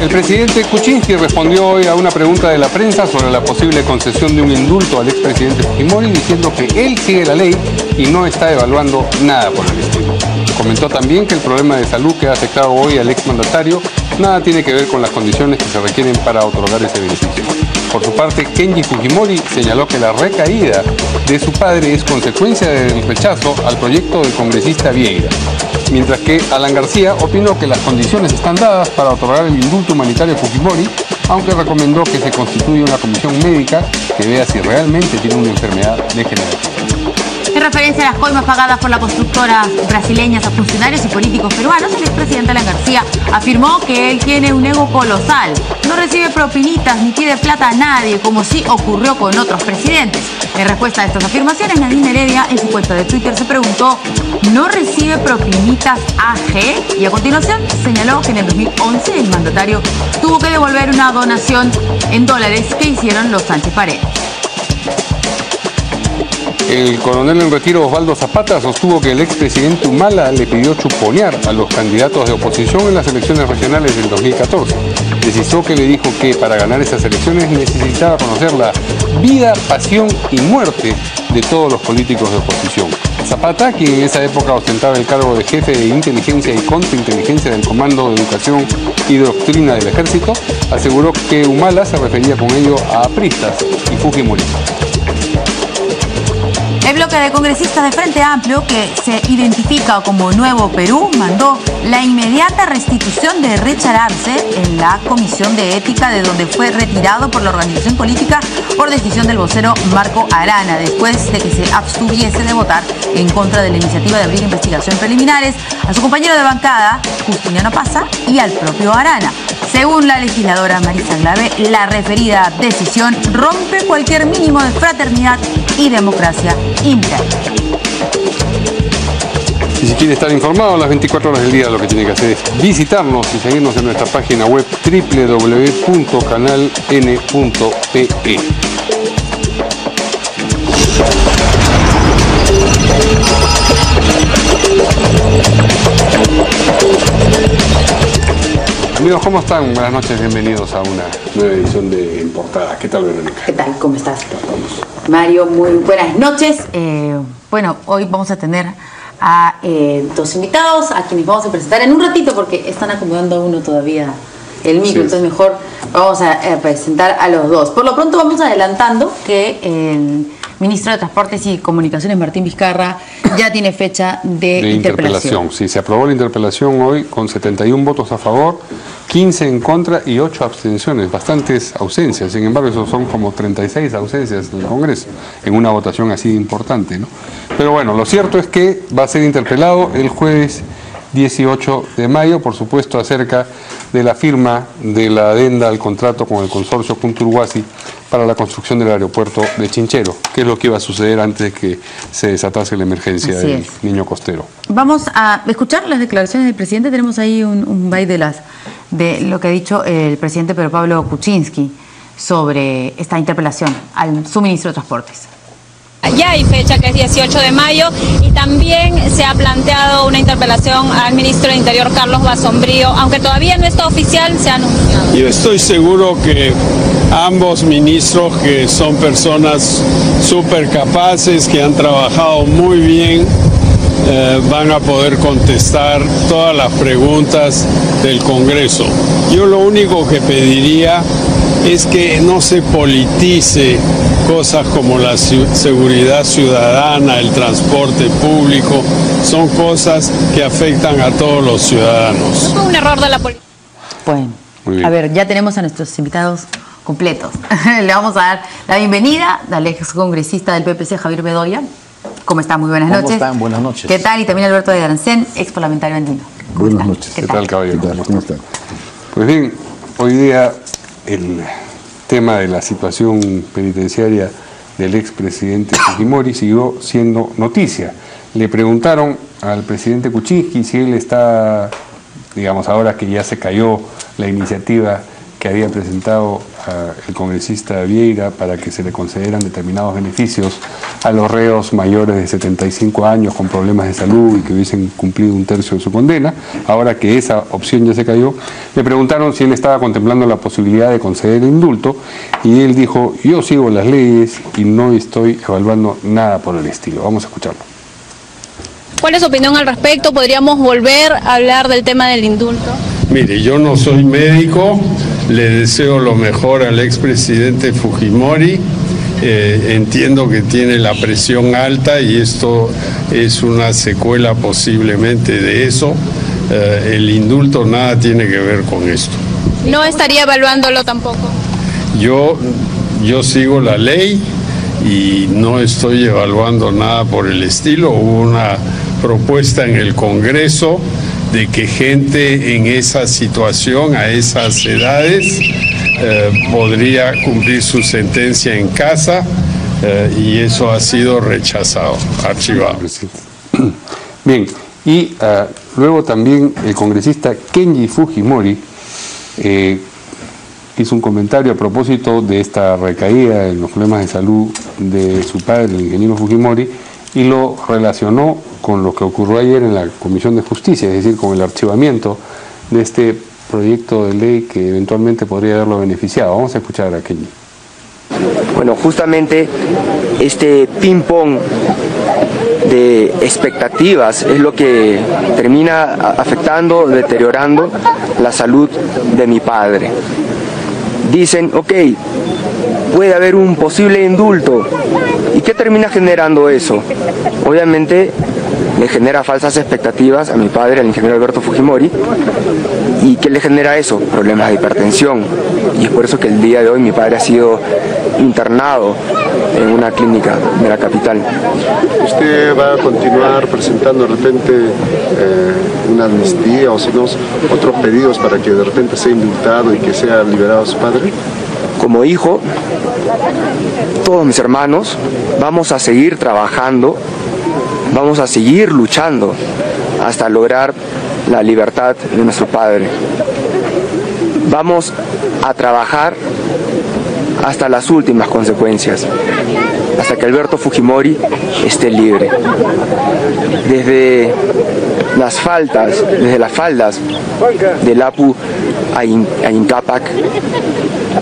El presidente Kuczynski respondió hoy a una pregunta de la prensa sobre la posible concesión de un indulto al expresidente Fujimori, diciendo que él sigue la ley y no está evaluando nada por el estilo. Comentó también que el problema de salud que ha afectado hoy al exmandatario nada tiene que ver con las condiciones que se requieren para otorgar ese beneficio. Por su parte, Kenji Fujimori señaló que la recaída de su padre es consecuencia del rechazo al proyecto del congresista Vieira, mientras que Alan García opinó que las condiciones están dadas para otorgar el indulto humanitario a Fujimori, aunque recomendó que se constituya una comisión médica que vea si realmente tiene una enfermedad degenerativa. En referencia a las coimas pagadas por las constructoras brasileñas a funcionarios y políticos peruanos, el expresidente Alan García afirmó que él tiene un ego colosal. No recibe propinitas ni pide plata a nadie, como sí ocurrió con otros presidentes. En respuesta a estas afirmaciones, Nadine Heredia en su cuenta de Twitter se preguntó: ¿no recibe propinitas AG? Y a continuación señaló que en el 2011 el mandatario tuvo que devolver una donación en dólares que hicieron los Sánchez Paredes. El coronel en retiro Osvaldo Zapata sostuvo que el expresidente Humala le pidió chuponear a los candidatos de oposición en las elecciones regionales del 2014. Precisó que le dijo que para ganar esas elecciones necesitaba conocer la vida, pasión y muerte de todos los políticos de oposición. Zapata, quien en esa época ostentaba el cargo de jefe de inteligencia y contrainteligencia del Comando de Educación y Doctrina del Ejército, aseguró que Humala se refería con ello a apristas y fujimoristas. El bloque de congresistas de Frente Amplio, que se identifica como Nuevo Perú, mandó la inmediata restitución de Richard Arce en la Comisión de Ética, de donde fue retirado por la organización política por decisión del vocero Marco Arana, después de que se abstuviese de votar en contra de la iniciativa de abrir investigaciones preliminares a su compañero de bancada, Justiniano Pazza, y al propio Arana. Según la legisladora Marisa Glave, la referida decisión rompe cualquier mínimo de fraternidad y democracia interna. Y si quiere estar informado las 24 horas del día, lo que tiene que hacer es visitarnos y seguirnos en nuestra página web www.canaln.pe. Amigos, ¿cómo están? Buenas noches, bienvenidos a una nueva edición de En Portada. ¿Qué tal, Verónica? ¿Qué tal? ¿Cómo estás? Mario, muy buenas noches. Bueno, hoy vamos a tener a dos invitados, a quienes vamos a presentar en un ratito, porque están acomodando a uno todavía el micro, entonces mejor vamos a presentar a los dos. Por lo pronto vamos adelantando que el ministro de Transportes y Comunicaciones, Martín Vizcarra, ya tiene fecha de interpelación. Sí, se aprobó la interpelación hoy con 71 votos a favor, 15 en contra y 8 abstenciones, bastantes ausencias. Sin embargo, esos son como 36 ausencias en el Congreso, en una votación así importante, ¿no? Pero bueno, lo cierto es que va a ser interpelado el jueves 18 de mayo, por supuesto, acerca de la firma de la adenda al contrato con el consorcio Punturhuasi para la construcción del aeropuerto de Chinchero, que es lo que iba a suceder antes de que se desatase la emergencia del niño costero. Vamos a escuchar las declaraciones del presidente. Tenemos ahí un byte de lo que ha dicho el presidente Pedro Pablo Kuczynski sobre esta interpelación al suministro de Transportes. Ya hay fecha, que es 18 de mayo, y también se ha planteado una interpelación al ministro de Interior, Carlos Basombrío, aunque todavía no está oficial, se ha anunciado. Yo estoy seguro que ambos ministros, que son personas súper capaces, que han trabajado muy bien, van a poder contestar todas las preguntas del Congreso. Yo lo único que pediría es que no se politice cosas como la seguridad ciudadana, el transporte público, son cosas que afectan a todos los ciudadanos. ¿No fue un error de la política? Bueno, a ver, ya tenemos a nuestros invitados completos. Le vamos a dar la bienvenida al ex congresista del PPC, Javier Bedoya. ¿Cómo está? Muy buenas noches. ¿Cómo están? Buenas noches. ¿Qué tal? Y también Alberto de Arancén, ex parlamentario andino. Buenas noches. ¿Qué tal, caballero? ¿Cómo están? Pues bien, hoy día el tema de la situación penitenciaria del expresidente Fujimori siguió siendo noticia. Le preguntaron al presidente Kuczynski si él está, digamos, ahora que ya se cayó la iniciativa que había presentado el congresista Vieira para que se le concedan determinados beneficios a los reos mayores de 75 años con problemas de salud y que hubiesen cumplido un tercio de su condena. Ahora que esa opción ya se cayó, le preguntaron si él estaba contemplando la posibilidad de conceder el indulto y él dijo: yo sigo las leyes y no estoy evaluando nada por el estilo. Vamos a escucharlo. ¿Cuál es su opinión al respecto? ¿Podríamos volver a hablar del tema del indulto? Mire, yo no soy médico, le deseo lo mejor al expresidente Fujimori. Entiendo que tiene la presión alta y esto es una secuela posiblemente de eso. El indulto nada tiene que ver con esto. ¿No estaría evaluándolo tampoco? Yo sigo la ley y no estoy evaluando nada por el estilo. Hubo una propuesta en el Congreso de que gente en esa situación, a esas edades, podría cumplir su sentencia en casa y eso ha sido rechazado, archivado. Bien, y luego también el congresista Kenji Fujimori hizo un comentario a propósito de esta recaída en los problemas de salud de su padre, el ingeniero Fujimori, y lo relacionó con lo que ocurrió ayer en la Comisión de Justicia, es decir, con el archivamiento de este proyecto de ley que eventualmente podría haberlo beneficiado. Vamos a escuchar a Kenji. Bueno, justamente este ping-pong de expectativas es lo que termina afectando, deteriorando la salud de mi padre. Dicen, ok, puede haber un posible indulto. ¿Y qué termina generando eso? Obviamente le genera falsas expectativas a mi padre, al ingeniero Alberto Fujimori. ¿Y qué le genera eso? Problemas de hipertensión. Y es por eso que el día de hoy mi padre ha sido internado en una clínica de la capital. ¿Usted va a continuar presentando de repente una amnistía o si no otros pedidos para que de repente sea indultado y que sea liberado su padre? Como hijo, todos mis hermanos vamos a seguir trabajando, vamos a seguir luchando hasta lograr la libertad de nuestro padre. Vamos a trabajar hasta las últimas consecuencias, hasta que Alberto Fujimori esté libre. Desde las faldas del Apu a Incapac,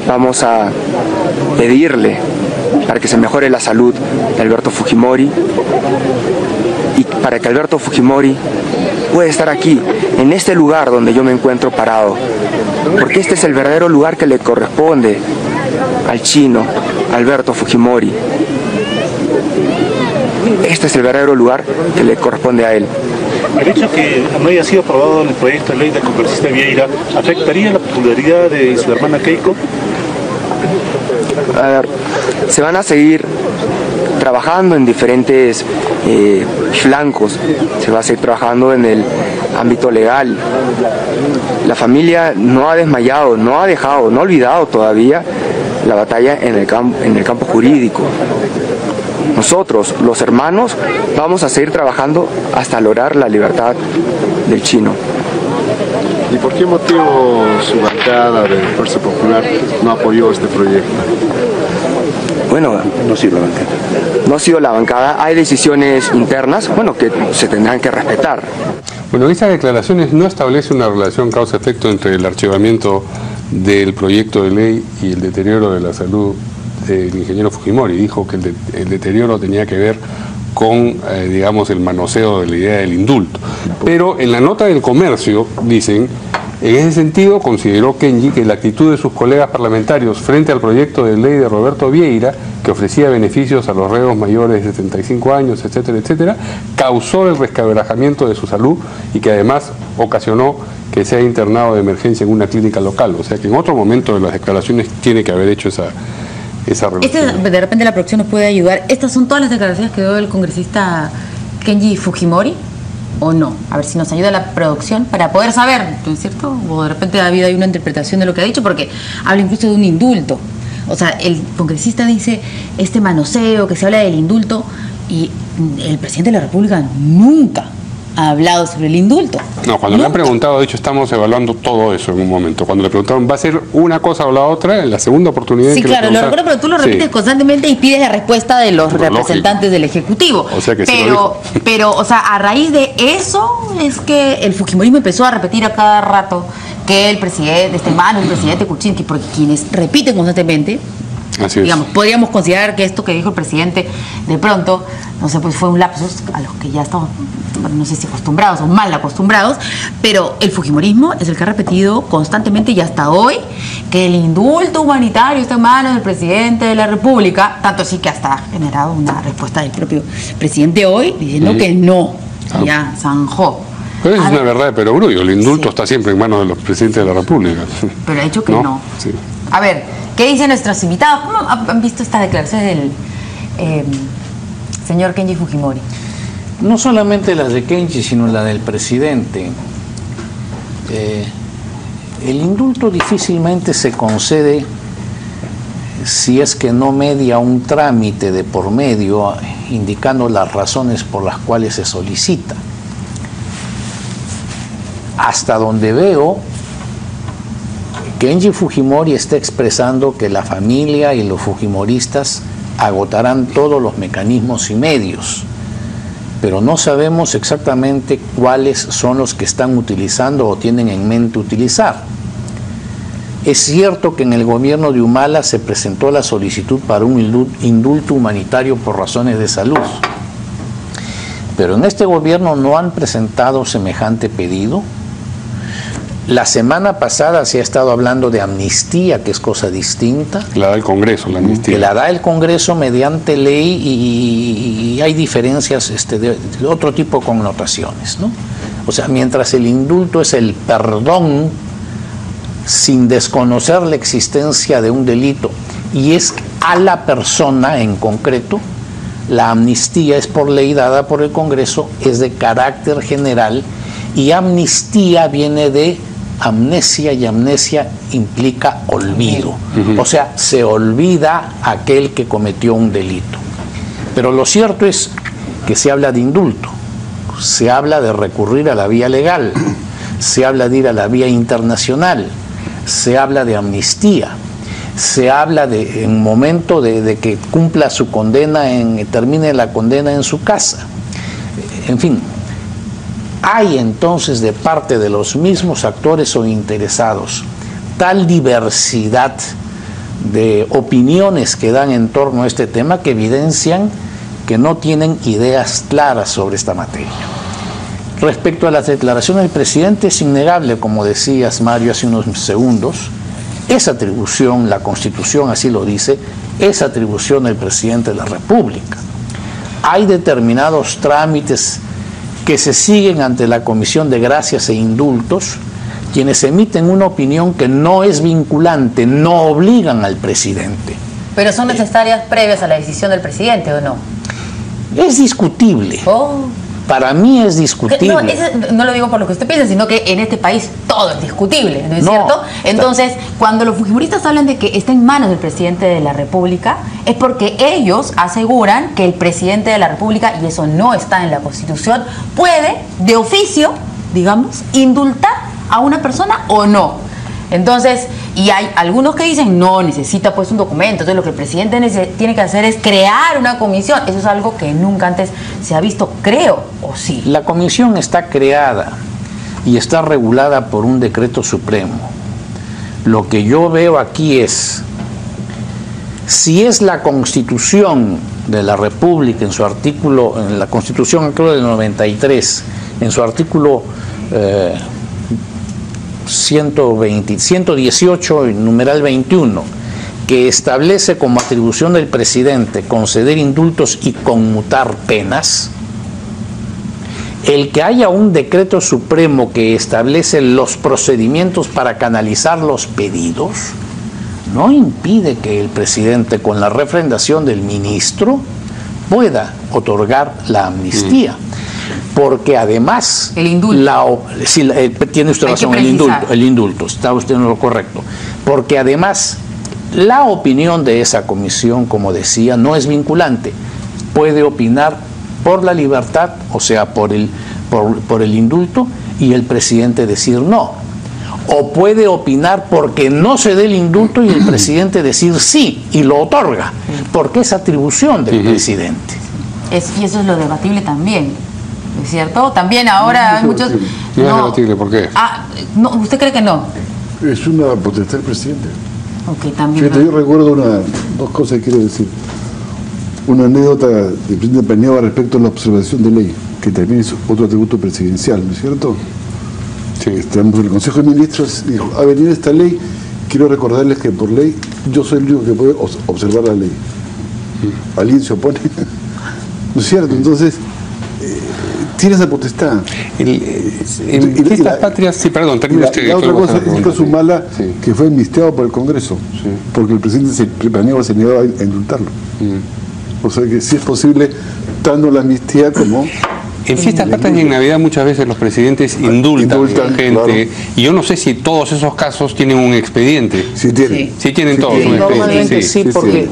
vamos a pedirle para que se mejore la salud de Alberto Fujimori y para que Alberto Fujimori pueda estar aquí, en este lugar donde yo me encuentro parado, porque este es el verdadero lugar que le corresponde al chino Alberto Fujimori. Este es el verdadero lugar que le corresponde a él. El hecho que no haya sido aprobado el proyecto de ley del congresista Vieira, ¿afectaría la popularidad de su hermana Keiko? A ver, se van a seguir trabajando en diferentes flancos, se va a seguir trabajando en el ámbito legal. La familia no ha desmayado, no ha dejado, no ha olvidado todavía la batalla en el campo jurídico. Nosotros, los hermanos, vamos a seguir trabajando hasta lograr la libertad del chino. ¿Y por qué motivo su bancada de Fuerza Popular no apoyó este proyecto? Bueno, No ha sido la bancada. no ha sido la bancada, hay decisiones internas, bueno, que se tendrán que respetar. Bueno, esas declaraciones no establecen una relación causa-efecto entre el archivamiento del proyecto de ley y el deterioro de la salud del ingeniero Fujimori. Dijo que el deterioro tenía que ver con, digamos, el manoseo de la idea del indulto. Pero en la nota del Comercio dicen: en ese sentido, consideró Kenji que la actitud de sus colegas parlamentarios frente al proyecto de ley de Roberto Vieira, que ofrecía beneficios a los reos mayores de 75 años, etcétera, etcétera, causó el resquebrajamiento de su salud y que además ocasionó que sea internado de emergencia en una clínica local. O sea que en otro momento de las declaraciones tiene que haber hecho esa relación. De repente la producción nos puede ayudar. ¿Estas son todas las declaraciones que dio el congresista Kenji Fujimori o no? A ver si nos ayuda la producción para poder saber, ¿no es cierto? O de repente David hay una interpretación de lo que ha dicho, porque habla incluso de un indulto. O sea, el congresista dice este manoseo, que se habla del indulto, y el presidente de la República nunca ha hablado sobre el indulto. No, cuando le han preguntado, ha dicho, estamos evaluando todo eso en un momento. Cuando le preguntaron, ¿va a ser una cosa o la otra? En la segunda oportunidad. Sí, que claro, le lo recuerdo, pero tú lo repites constantemente y pides la respuesta de los representantes del Ejecutivo. O sea que pero, o sea, a raíz de eso es que el fujimorismo empezó a repetir a cada rato que el presidente, el presidente Kuczynski, porque quienes repiten constantemente, así digamos, es. podríamos considerar que esto que dijo el presidente de pronto, no sé, pues fue un lapsus a los que ya estamos, no sé si acostumbrados o mal acostumbrados, pero el fujimorismo es el que ha repetido constantemente y hasta hoy que el indulto humanitario está en manos del presidente de la República, tanto así que hasta ha generado una respuesta del propio presidente hoy diciendo que no, ya zanjó. Pero es una verdad de perogrullo, el indulto está siempre en manos de los presidentes de la República. Pero ha dicho que no. Sí. A ver, ¿qué dicen nuestros invitados? ¿Cómo han visto esta declaración del señor Kenji Fujimori? No solamente las de Kenji, sino la del presidente. El indulto difícilmente se concede si es que no media un trámite de por medio indicando las razones por las cuales se solicita. Hasta donde veo, Kenji Fujimori está expresando que la familia y los fujimoristas agotarán todos los mecanismos y medios, pero no sabemos exactamente cuáles son los que están utilizando o tienen en mente utilizar. Es cierto que en el gobierno de Humala se presentó la solicitud para un indulto humanitario por razones de salud, pero en este gobierno no han presentado semejante pedido. La semana pasada se ha estado hablando de amnistía, que es cosa distinta. La da el Congreso, la amnistía. Que la da el Congreso mediante ley y hay diferencias de otro tipo de connotaciones, ¿no? O sea, mientras el indulto es el perdón sin desconocer la existencia de un delito y es a la persona en concreto, la amnistía es por ley dada por el Congreso, es de carácter general y amnistía viene de amnesia y amnesia implica olvido. O sea, se olvida aquel que cometió un delito. Pero lo cierto es que se habla de indulto, se habla de recurrir a la vía legal, se habla de ir a la vía internacional, se habla de amnistía, se habla de en momento de que cumpla su condena, termine la condena en su casa. En fin, hay entonces de parte de los mismos actores o interesados tal diversidad de opiniones que dan en torno a este tema que evidencian que no tienen ideas claras sobre esta materia. Respecto a las declaraciones del presidente, es innegable, como decías, Mario, hace unos segundos, es atribución, la Constitución así lo dice, es atribución del presidente de la República. Hay determinados trámites que se siguen ante la Comisión de Gracias e Indultos, quienes emiten una opinión que no es vinculante, no obligan al presidente. ¿Pero son necesarias previas a la decisión del presidente o no? Es discutible. Para mí es discutible. No lo digo por lo que usted piensa, sino que en este país todo es discutible, ¿no es cierto? Entonces, cuando los fujimoristas hablan de que está en manos del presidente de la República, es porque ellos aseguran que el presidente de la República, y eso no está en la Constitución, puede, de oficio, digamos, indultar a una persona o no. Entonces, y hay algunos que dicen, no, necesita pues un documento, entonces lo que el presidente tiene que hacer es crear una comisión. Eso es algo que nunca antes se ha visto, creo, ¿o sí? La comisión está creada y está regulada por un decreto supremo. Lo que yo veo aquí es, si es la Constitución de la República, en su artículo, en la Constitución creo del 93, en su artículo 118, numeral 21, que establece como atribución del presidente conceder indultos y conmutar penas, el que haya un decreto supremo que establece los procedimientos para canalizar los pedidos, no impide que el presidente, con la refrendación del ministro, pueda otorgar la amnistía. Porque además, el indulto. Tiene usted razón, el indulto, está usted en lo correcto. Porque además, la opinión de esa comisión, como decía, no es vinculante. Puede opinar por la libertad, o sea, por por el indulto y el presidente decir no. O puede opinar porque no se dé el indulto y el presidente decir sí y lo otorga, porque es atribución del presidente. Y eso es lo debatible también, ¿es cierto? También ahora hay muchos... No es debatible, ¿por qué? No, ¿usted cree que no? Es una potestad del presidente. Ok, también. Fíjate, yo recuerdo dos cosas que quiero decir. Una anécdota del presidente Paniagua respecto a la observación de ley, que también es otro atributo presidencial, ¿no es cierto? Sí. Estamos en el Consejo de Ministros, dijo, a venir esta ley, quiero recordarles que por ley yo soy el único que puede observar la ley. ¿Alguien se opone? ¿No es cierto? Entonces, tiene esa potestad. En Fiestas Patrias, sí, perdón, termino usted. La otra cosa es el caso Humala, que fue amnistiado por el Congreso, porque el presidente Paniagua se negaba a indultarlo. O sea que sí es posible, dando la amnistía como... En Fiestas Patrias y en Navidad muchas veces los presidentes indultan gente, claro. Y yo no sé si todos esos casos tienen un expediente. Sí tienen. Sí tienen todos un expediente. Normalmente sí, porque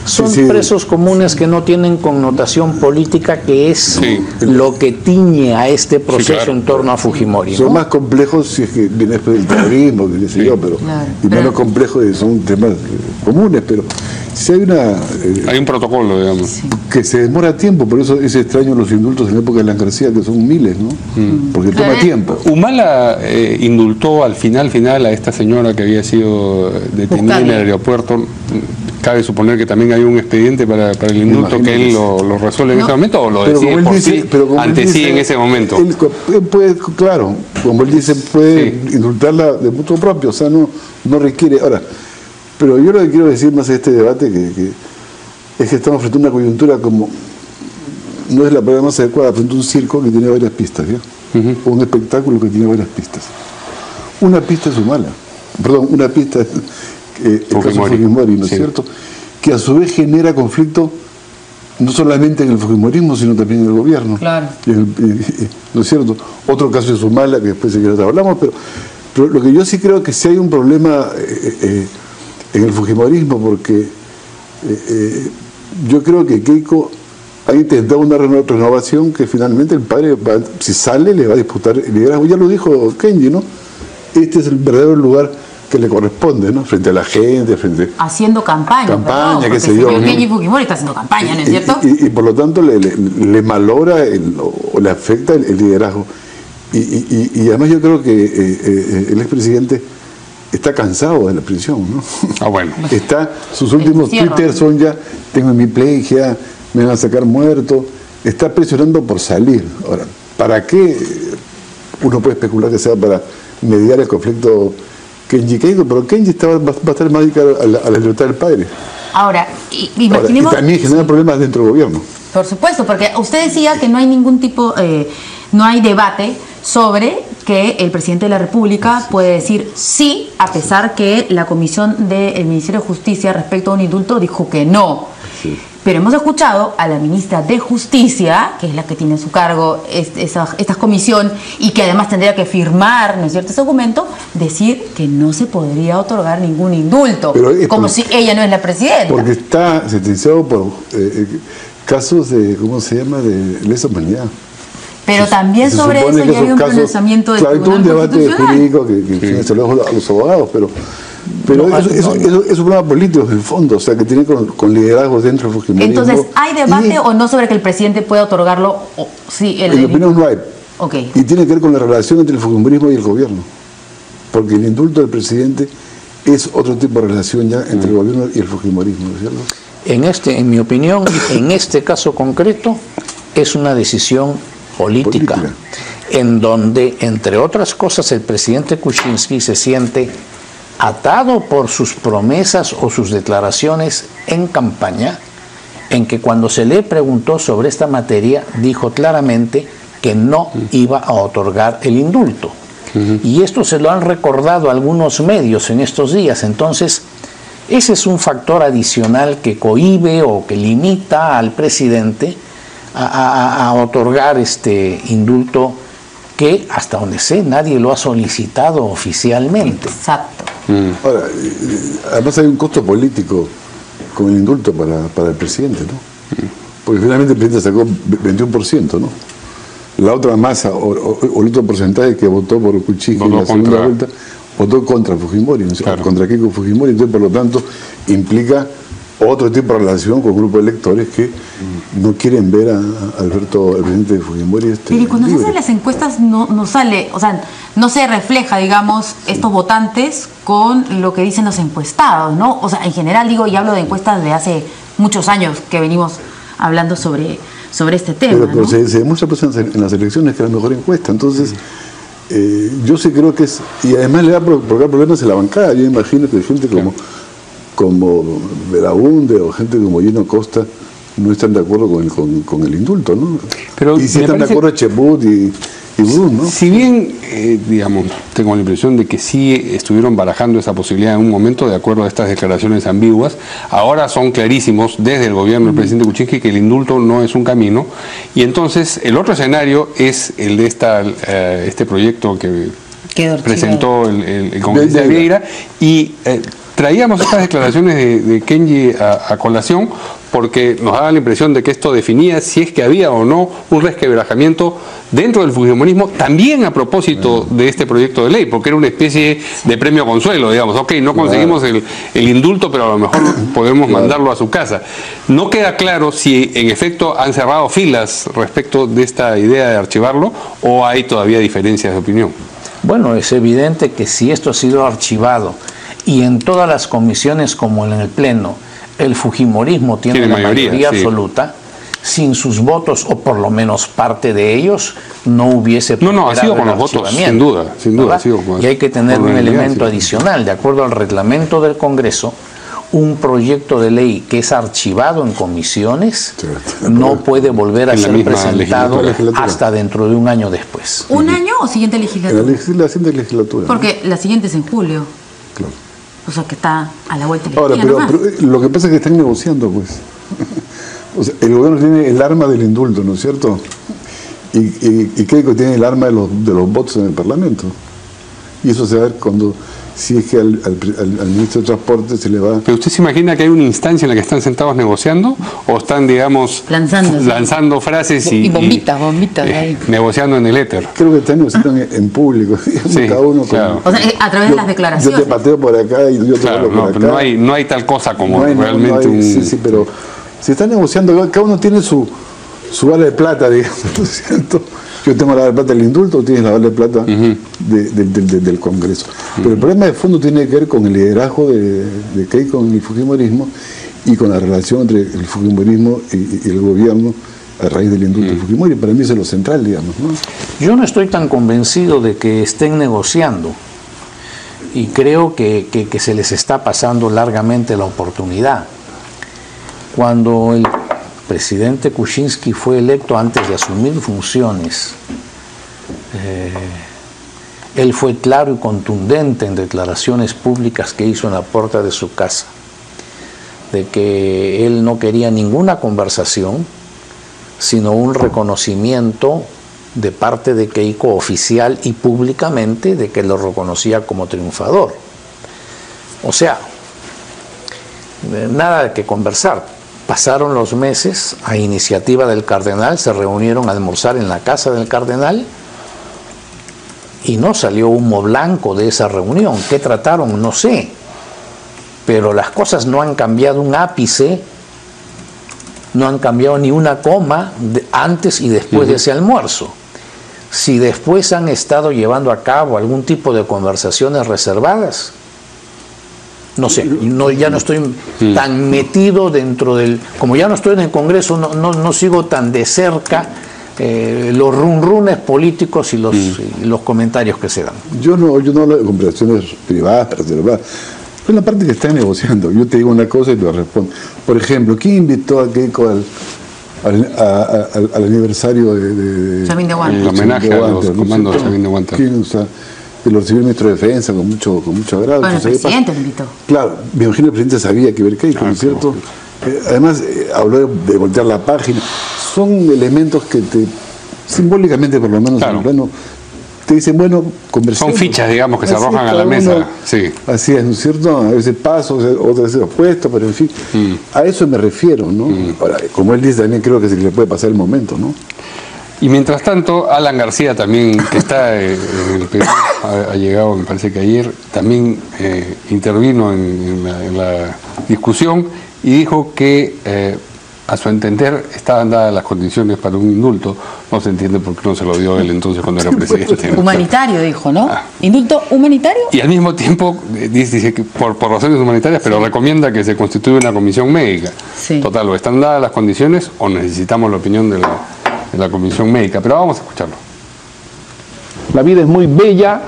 son presos comunes que no tienen connotación política, que es lo que tiñe a este proceso en torno a Fujimori, ¿no? Son más complejos si es que viene después del terrorismo, qué sé yo, pero y menos complejos son temas comunes, pero si hay hay un protocolo, digamos. Que se demora tiempo, por eso es extraño los indultos en la época de Alan García, que son miles, ¿no? Porque toma tiempo. Humala indultó al final a esta señora que había sido detenida en el aeropuerto. Cabe suponer que también hay un expediente para el indulto, que él lo resuelve en ese momento, o lo decide por sí, ante sí en ese momento. Él puede, claro, como él dice, puede indultarla de mutuo propio, o sea, no requiere. Ahora, pero yo lo que quiero decir más de este debate es que estamos frente a una coyuntura como, no es la palabra más adecuada, frente a un circo que tiene varias pistas, ¿ya? O un espectáculo que tiene varias pistas. Una pista es Humala, perdón, una pista es el caso Fujimori, ¿no es cierto? Que a su vez genera conflicto no solamente en el Fujimorismo, sino también en el gobierno. Claro. ¿No es cierto? Otro caso es Humala, que después si quieres hablamos, pero lo que yo sí creo que sí hay un problema en el Fujimorismo, porque yo creo que Keiko ha intentado una renovación que finalmente el padre, si sale, le va a disputar el liderazgo. Ya lo dijo Kenji, ¿no? Este es el verdadero lugar que le corresponde, ¿no? Frente a la gente, haciendo campaña, qué sé yo. Kenji Fujimori está haciendo campaña, ¿no es cierto? Y por lo tanto le malogra o le afecta el liderazgo. Y además yo creo que el expresidente está cansado de la prisión, ¿no? Bueno. Sus últimos twitters son ya, tengo hemiplegia, me van a sacar muerto. Está presionando por salir. Ahora, ¿para qué? Uno puede especular que sea para mediar el conflicto Kenji Keiko, pero Kenji va a estar más dedicado a la libertad del padre. Ahora, imaginemos... Y también genera problemas dentro del gobierno. Por supuesto, porque usted decía que no hay ningún tipo, no hay debate sobre que el presidente de la República puede decir sí, a pesar que la comisión del Ministerio de Justicia respecto a un indulto dijo que no. Sí. Pero hemos escuchado a la ministra de Justicia, que es la que tiene a su cargo esta comisión y que además tendría que firmar, ¿no es cierto?, ese documento, decir que no se podría otorgar ningún indulto, como si ella no es la presidenta. Porque está sentenciado por casos de, ¿cómo se llama?, de lesa humanidad. Pero también sobre eso ya hay un pronunciamiento del Tribunal Constitucional. Claro, hay todo un debate jurídico que se lo dejo a los abogados, pero eso es un problema político en el fondo, o sea, que tiene con liderazgos dentro del Fujimorismo. Entonces, ¿hay debate o no sobre que el presidente pueda otorgarlo? En mi opinión no hay. Okay. Y tiene que ver con la relación entre el Fujimorismo y el gobierno. Porque el indulto del presidente es otro tipo de relación ya entre el gobierno y el Fujimorismo, ¿no es cierto? En mi opinión, en este caso concreto, es una decisión política, en donde, entre otras cosas, el presidente Kuczynski se siente atado por sus promesas o sus declaraciones en campaña, en que cuando se le preguntó sobre esta materia, dijo claramente que no iba a otorgar el indulto. Y esto se lo han recordado algunos medios en estos días. Entonces, ese es un factor adicional que cohíbe o que limita al presidente a otorgar este indulto, que hasta donde sé nadie lo ha solicitado oficialmente. Exacto. Ahora, además hay un costo político con el indulto para el presidente, ¿no? Porque finalmente el presidente sacó 21%, ¿no? la otra masa o el otro porcentaje que votó por Kuczynski en la segunda vuelta, votó contra Fujimori, ¿no? Claro. Contra Keiko Fujimori. Entonces, por lo tanto, implica otro tipo de relación con un grupo de electores que no quieren ver a Alberto, el presidente de Fujimori. Pero cuando se hacen las encuestas no sale, o sea, no se refleja, digamos, estos votantes con lo que dicen los encuestados, ¿no? O sea, en general digo, y hablo de encuestas de hace muchos años que venimos hablando sobre este tema. Pero se demuestra pues, en las elecciones que es la mejor encuesta. Entonces, yo sí creo que es... Y además le va a provocar problemas en la bancada. Yo imagino que gente como Belaunde o gente como Gino Costa no están de acuerdo con el indulto, ¿no? Pero y si están de acuerdo Chebut y Brun, ¿no? Si bien, digamos, tengo la impresión de que sí estuvieron barajando esa posibilidad en un momento, de acuerdo a estas declaraciones ambiguas, ahora son clarísimos desde el gobierno del presidente Kuczynski que el indulto no es un camino, y entonces el otro escenario es el de este proyecto que presentó el congresista de Vieira, y traíamos estas declaraciones de Kenji a colación porque nos daba la impresión de que esto definía si es que había o no un resquebrajamiento dentro del fujimorismo, también a propósito de este proyecto de ley, porque era una especie de premio consuelo, digamos, ok, no conseguimos el indulto, pero a lo mejor podemos mandarlo a su casa. No queda claro si en efecto han cerrado filas respecto de esta idea de archivarlo o hay todavía diferencias de opinión. Bueno, es evidente que si esto ha sido archivado y en todas las comisiones como en el Pleno el fujimorismo tiene la mayoría absoluta, sin sus votos, o por lo menos parte de ellos, no hubiese ha sido con los votos, sin duda, ha sido y hay que tener un elemento adicional. De acuerdo al reglamento del Congreso, un proyecto de ley que es archivado en comisiones no puede volver a ser presentado hasta dentro de un año después. ¿Un año o siguiente legislatura? La siguiente legislatura. Porque la siguiente es en julio. Claro. O sea, que está a la vuelta de la esquina. Ahora, pero lo que pasa es que están negociando, pues. O sea, el gobierno tiene el arma del indulto, ¿no es cierto? Y Keiko tiene el arma de los votos en el Parlamento. Y eso se va a ver cuando... Si es que al ministro de Transporte se le va... ¿Pero usted se imagina que hay una instancia en la que están sentados negociando? ¿O están, digamos, lanzando frases y bombitas negociando en el éter? Creo que están negociando en público. Sí, cada uno claro. O sea, a través de las declaraciones. Yo te pateo por acá y yo te pateo por acá. Pero no hay tal cosa como realmente Sí, pero se está negociando, cada uno tiene su bala de plata, digamos, ¿no es cierto? Yo tengo la bala de plata del indulto, tú tienes la bala de plata del Congreso. Pero el problema de fondo tiene que ver con el liderazgo de Keiko en el fujimorismo y con la relación entre el fujimorismo y el gobierno a raíz del indulto de Fujimori. Para mí eso es lo central, digamos, ¿no? Yo no estoy tan convencido de que estén negociando y creo que se les está pasando largamente la oportunidad. Cuando el presidente Kuczynski fue electo antes de asumir funciones, él fue claro y contundente en declaraciones públicas que hizo en la puerta de su casa, de que él no quería ninguna conversación, sino un reconocimiento de parte de Keiko oficial y públicamente de que lo reconocía como triunfador. O sea, nada de que conversar. Pasaron los meses, a iniciativa del cardenal, se reunieron a almorzar en la casa del cardenal y no salió humo blanco de esa reunión. ¿Qué trataron? No sé. Pero las cosas no han cambiado un ápice, no han cambiado ni una coma antes y después de ese almuerzo. Si después han estado llevando a cabo algún tipo de conversaciones reservadas, no sé, ya no estoy tan metido dentro del... Como ya no estoy en el Congreso, no sigo tan de cerca los runrunes políticos y los comentarios que se dan. Yo no hablo de conversaciones privadas, reservadas. Es la parte que está negociando. Yo te digo una cosa y te respondo. Por ejemplo, ¿quién invitó a Keiko al aniversario de Chavín de Huántar? El homenaje a los comandos de Chavín de Huántar. ¿Quién usa? Lo recibió el ministro de Defensa con mucho agrado. Bueno, el presidente lo invitó. Claro, me imagino el presidente sabía que ver Keiko, ¿no es cierto? Además, habló de voltear la página. Son elementos que simbólicamente, por lo menos, en el plano, te dicen, bueno, conversemos. Son fichas, digamos, que se arrojan a la mesa. Sí. Así es, ¿no es cierto? A veces paso, otras veces opuesto, pero en fin, a eso me refiero, ¿no? Ahora, como él dice, también creo que se le puede pasar el momento, ¿no? Y mientras tanto, Alan García también, que está en el Perú, ha llegado, me parece que ayer, también intervino en la discusión y dijo que a su entender estaban dadas las condiciones para un indulto. No se entiende por qué no se lo dio él entonces cuando era presidente. Humanitario, dijo, ¿no? ¿Indulto humanitario? Y al mismo tiempo dice que por razones humanitarias, pero recomienda que se constituya una comisión médica. Sí. Total, o están dadas las condiciones o necesitamos la opinión de la comisión médica. Pero vamos a escucharlo. La vida es muy bella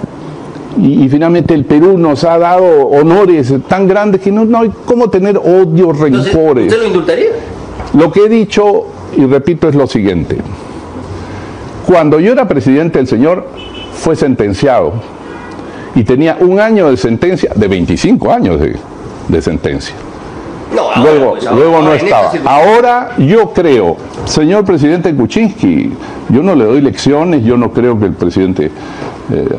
y finalmente el Perú nos ha dado honores tan grandes que no hay cómo tener odio, rencores. ¿Usted lo indultaría? Lo que he dicho, y repito, es lo siguiente. Cuando yo era presidente, el señor fue sentenciado y tenía 1 año de sentencia, de 25 años de sentencia. No, luego no estaba. Ahora yo creo, señor presidente Kuczynski, yo no le doy lecciones, yo no creo que el presidente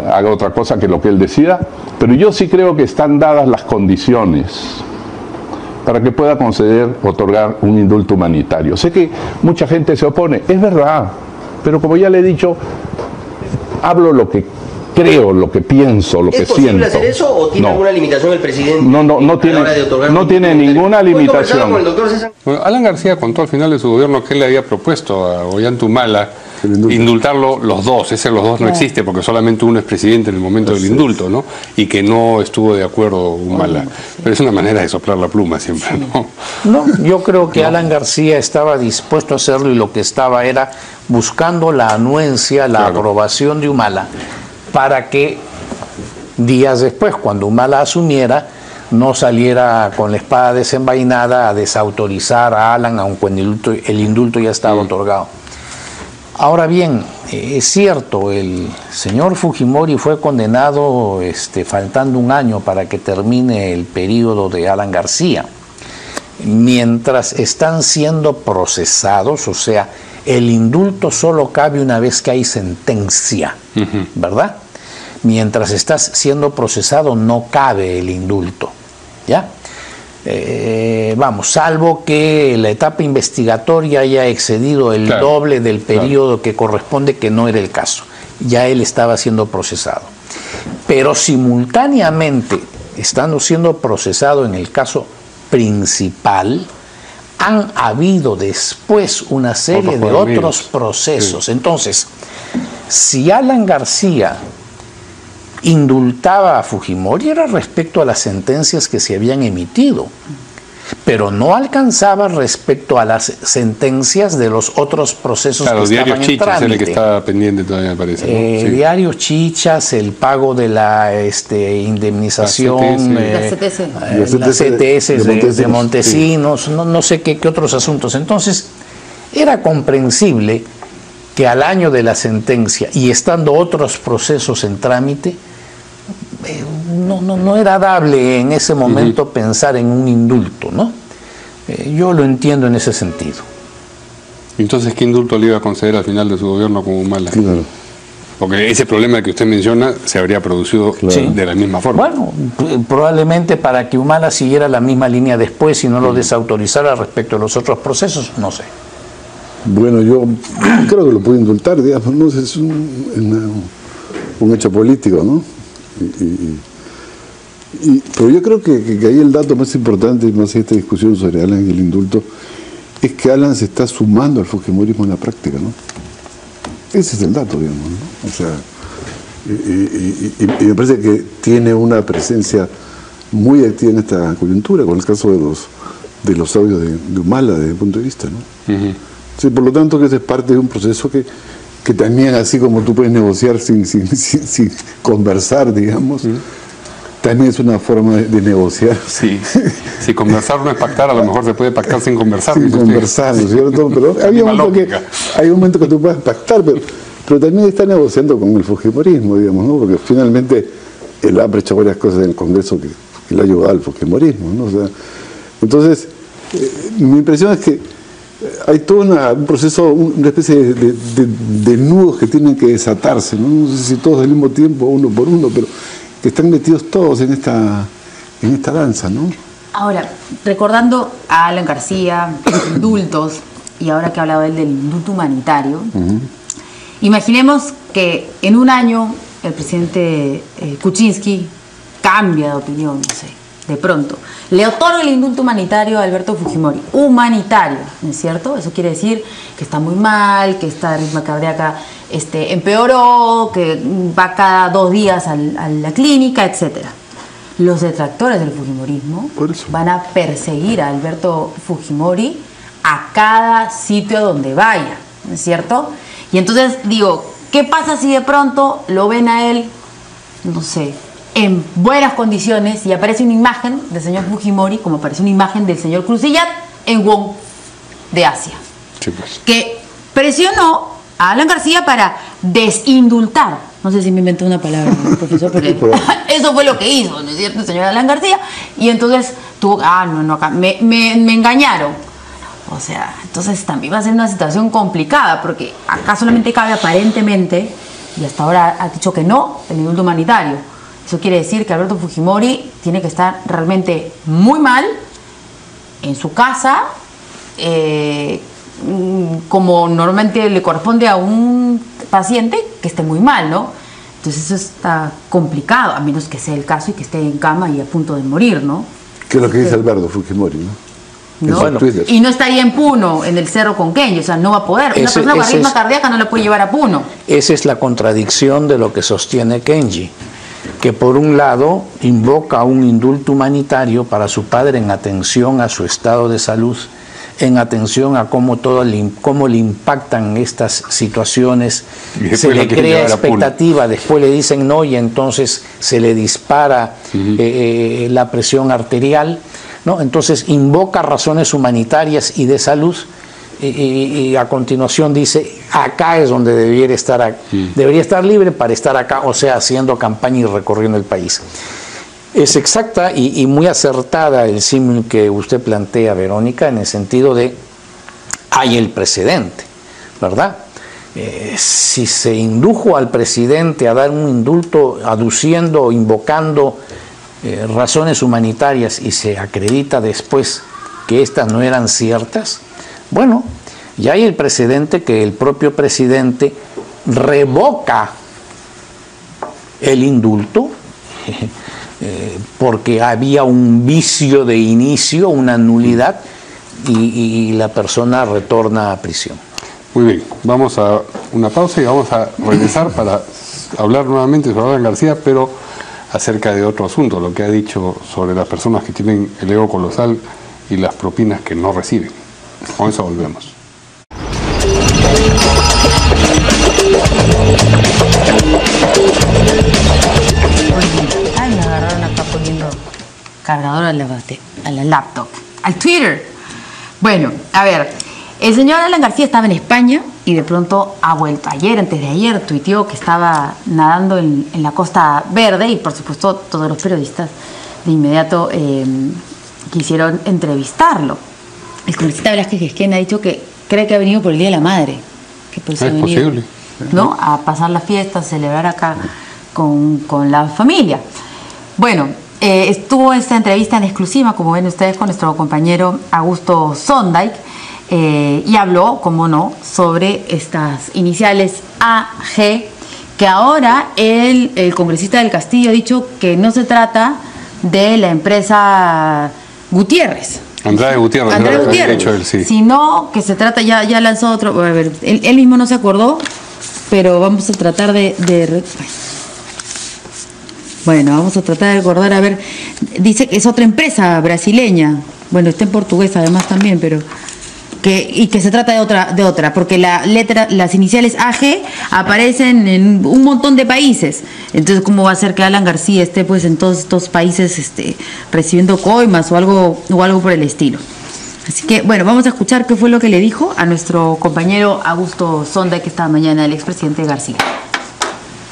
haga otra cosa que lo que él decida, pero yo sí creo que están dadas las condiciones para que pueda otorgar un indulto humanitario. Sé que mucha gente se opone, es verdad, pero como ya le he dicho, hablo lo que creo, lo que pienso, lo que siento. ¿Es posible hacer eso o tiene alguna limitación el presidente? No tiene ninguna limitación. Bueno, Alan García contó al final de su gobierno que él le había propuesto a Ollanta indultarlo los dos. Ese los dos no existe porque solamente uno es presidente en el momento del indulto, ¿no? Y que no estuvo de acuerdo Humala. Pero es una manera de soplar la pluma siempre, ¿no? No, yo creo que Alan García estaba dispuesto a hacerlo y lo que estaba era buscando la anuencia, la aprobación de Humala para que días después, cuando Humala asumiera, no saliera con la espada desenvainada a desautorizar a Alan, aunque el indulto ya estaba otorgado. Ahora bien, es cierto, el señor Fujimori fue condenado faltando 1 año para que termine el periodo de Alan García. Mientras están siendo procesados, o sea, el indulto solo cabe una vez que hay sentencia, ¿verdad? Mientras estás siendo procesado no cabe el indulto, ¿ya? Salvo que la etapa investigatoria haya excedido el doble del periodo que corresponde, que no era el caso. Ya él estaba siendo procesado. Pero simultáneamente, estando siendo procesado en el caso principal, han habido después una serie de otros procesos. Sí. Entonces, si Alan García indultaba a Fujimori era respecto a las sentencias que se habían emitido, pero no alcanzaba respecto a las sentencias de los otros procesos que estaban en trámite. El que estaba pendiente todavía, me parece, ¿no? Sí. Diarios Chichas, el pago de la indemnización, la CTS de Montesinos, sí. no sé qué otros asuntos. Entonces, era comprensible que al año de la sentencia y estando otros procesos en trámite, no era dable en ese momento pensar en un indulto, ¿no? Yo lo entiendo en ese sentido. Entonces, ¿qué indulto le iba a conceder al final de su gobierno como Humala? Claro. Porque ese problema que usted menciona se habría producido de la misma forma. Bueno, probablemente para que Humala siguiera la misma línea después y no lo desautorizara respecto a los otros procesos, no sé. Bueno, yo creo que lo puedo indultar, digamos, ¿no? Es un hecho político, ¿no? Pero yo creo que ahí el dato más importante, más esta discusión sobre Alan y el indulto, es que Alan se está sumando al fujimorismo en la práctica, ¿no? Ese es el dato, digamos, ¿no? O sea, y me parece que tiene una presencia muy activa en esta coyuntura, con el caso de los audios de Humala desde el punto de vista, ¿no? Sí, por lo tanto, que ese es parte de un proceso que también, así como tú puedes negociar sin conversar, digamos, también es una forma de negociar. Sí, si conversar no es pactar, a lo mejor se puede pactar sin conversar. Sin conversar, ¿no es cierto? Pero hay un momento que tú puedes pactar, pero también está negociando con el fujimorismo, digamos, ¿no? Porque finalmente él ha hecho varias cosas en el Congreso que le ha ayudado al fujimorismo, ¿no? O sea, entonces, mi impresión es que hay todo un proceso, una especie de nudos que tienen que desatarse, ¿no? No sé si todos al mismo tiempo, uno por uno, pero que están metidos todos en esta danza, ¿no? Ahora, recordando a Alan García, indultos, y ahora que hablaba él del indulto humanitario, Imaginemos que en un año el presidente Kuczynski cambia de opinión, no sé, de pronto. Le otorga el indulto humanitario a Alberto Fujimori. Humanitario, ¿no es cierto? Eso quiere decir que está muy mal, que esta ritmo cardíaca empeoró, que va cada 2 días a la clínica, etcétera. Los detractores del fujimorismo van a perseguir a Alberto Fujimori a cada sitio donde vaya, ¿no es cierto? Y entonces digo, ¿qué pasa si de pronto lo ven a él, no sé, en buenas condiciones y aparece una imagen del señor Fujimori como aparece una imagen del señor Cruzillat en Wong de Asia? Sí, pues. Que presionó a Alan García para desindultar. No sé si me inventé una palabra, profesor, pero eso fue lo que hizo, ¿no es cierto, el señor Alan García? Y entonces tuvo, me engañaron. O sea, entonces también va a ser una situación complicada, porque acá solamente cabe aparentemente, y hasta ahora ha dicho que no, el indulto humanitario. Eso quiere decir que Alberto Fujimori tiene que estar realmente muy mal en su casa, como normalmente le corresponde a un paciente que esté muy mal, ¿no? Entonces eso está complicado, a menos que sea el caso y que esté en cama y a punto de morir, ¿no? Que es lo que dice Alberto Fujimori, ¿no? ¿No? Bueno, y no estaría en Puno, en el Cerro Conqueño, o sea, no va a poder. Una persona con arritmia cardíaca no la puede llevar a Puno. Esa es la contradicción de lo que sostiene Kenji, que por un lado invoca un indulto humanitario para su padre en atención a su estado de salud, en atención a cómo le impactan estas situaciones, se le crea expectativa, después le dicen no y entonces se le dispara la presión arterial, ¿no? Entonces invoca razones humanitarias y de salud y a continuación dice acá es donde debería estar libre para estar acá, o sea, haciendo campaña y recorriendo el país. Es exacta y muy acertada el símil que usted plantea, Verónica, en el sentido de hay el precedente, ¿verdad? Si se indujo al presidente a dar un indulto aduciendo o invocando razones humanitarias y se acredita después que estas no eran ciertas, bueno, ya hay el precedente que el propio presidente revoca el indulto porque había un vicio de inicio, una nulidad y la persona retorna a prisión. Muy bien, vamos a una pausa y vamos a regresar para hablar nuevamente sobre Alan García, pero acerca de otro asunto, lo que ha dicho sobre las personas que tienen el ego colosal y las propinas que no reciben. Con eso volvemos. Ay, me agarraron acá poniendo cargador a la laptop, al Twitter. Bueno, a ver, el señor Alan García estaba en España y de pronto ha vuelto. Antes de ayer, tuiteó que estaba nadando en la Costa Verde y por supuesto todos los periodistas de inmediato quisieron entrevistarlo. El congresista Velázquez Gesquén ha dicho que cree que ha venido por el Día de la Madre, que por eso ha venido, posible, ¿no? A pasar la fiesta, a celebrar acá con la familia. Bueno, estuvo esta entrevista en exclusiva, como ven ustedes, con nuestro compañero Augusto Sondheim, y habló, como no, sobre estas iniciales AG, que ahora el congresista del Castillo ha dicho que no se trata de la empresa Gutiérrez. Andrade Gutiérrez, dicho él, sí. Sino que se trata, ya lanzó otro, a ver, él mismo no se acordó, pero vamos a tratar bueno, vamos a tratar de recordar, a ver, dice que es otra empresa brasileña, bueno, está en portugués además también, pero que se trata de otra, porque las iniciales AG aparecen en un montón de países. Entonces, ¿cómo va a ser que Alan García esté pues en todos estos países recibiendo coimas o algo por el estilo? Así que, bueno, vamos a escuchar qué fue lo que le dijo a nuestro compañero Augusto Sondheim, que esta mañana, el expresidente García.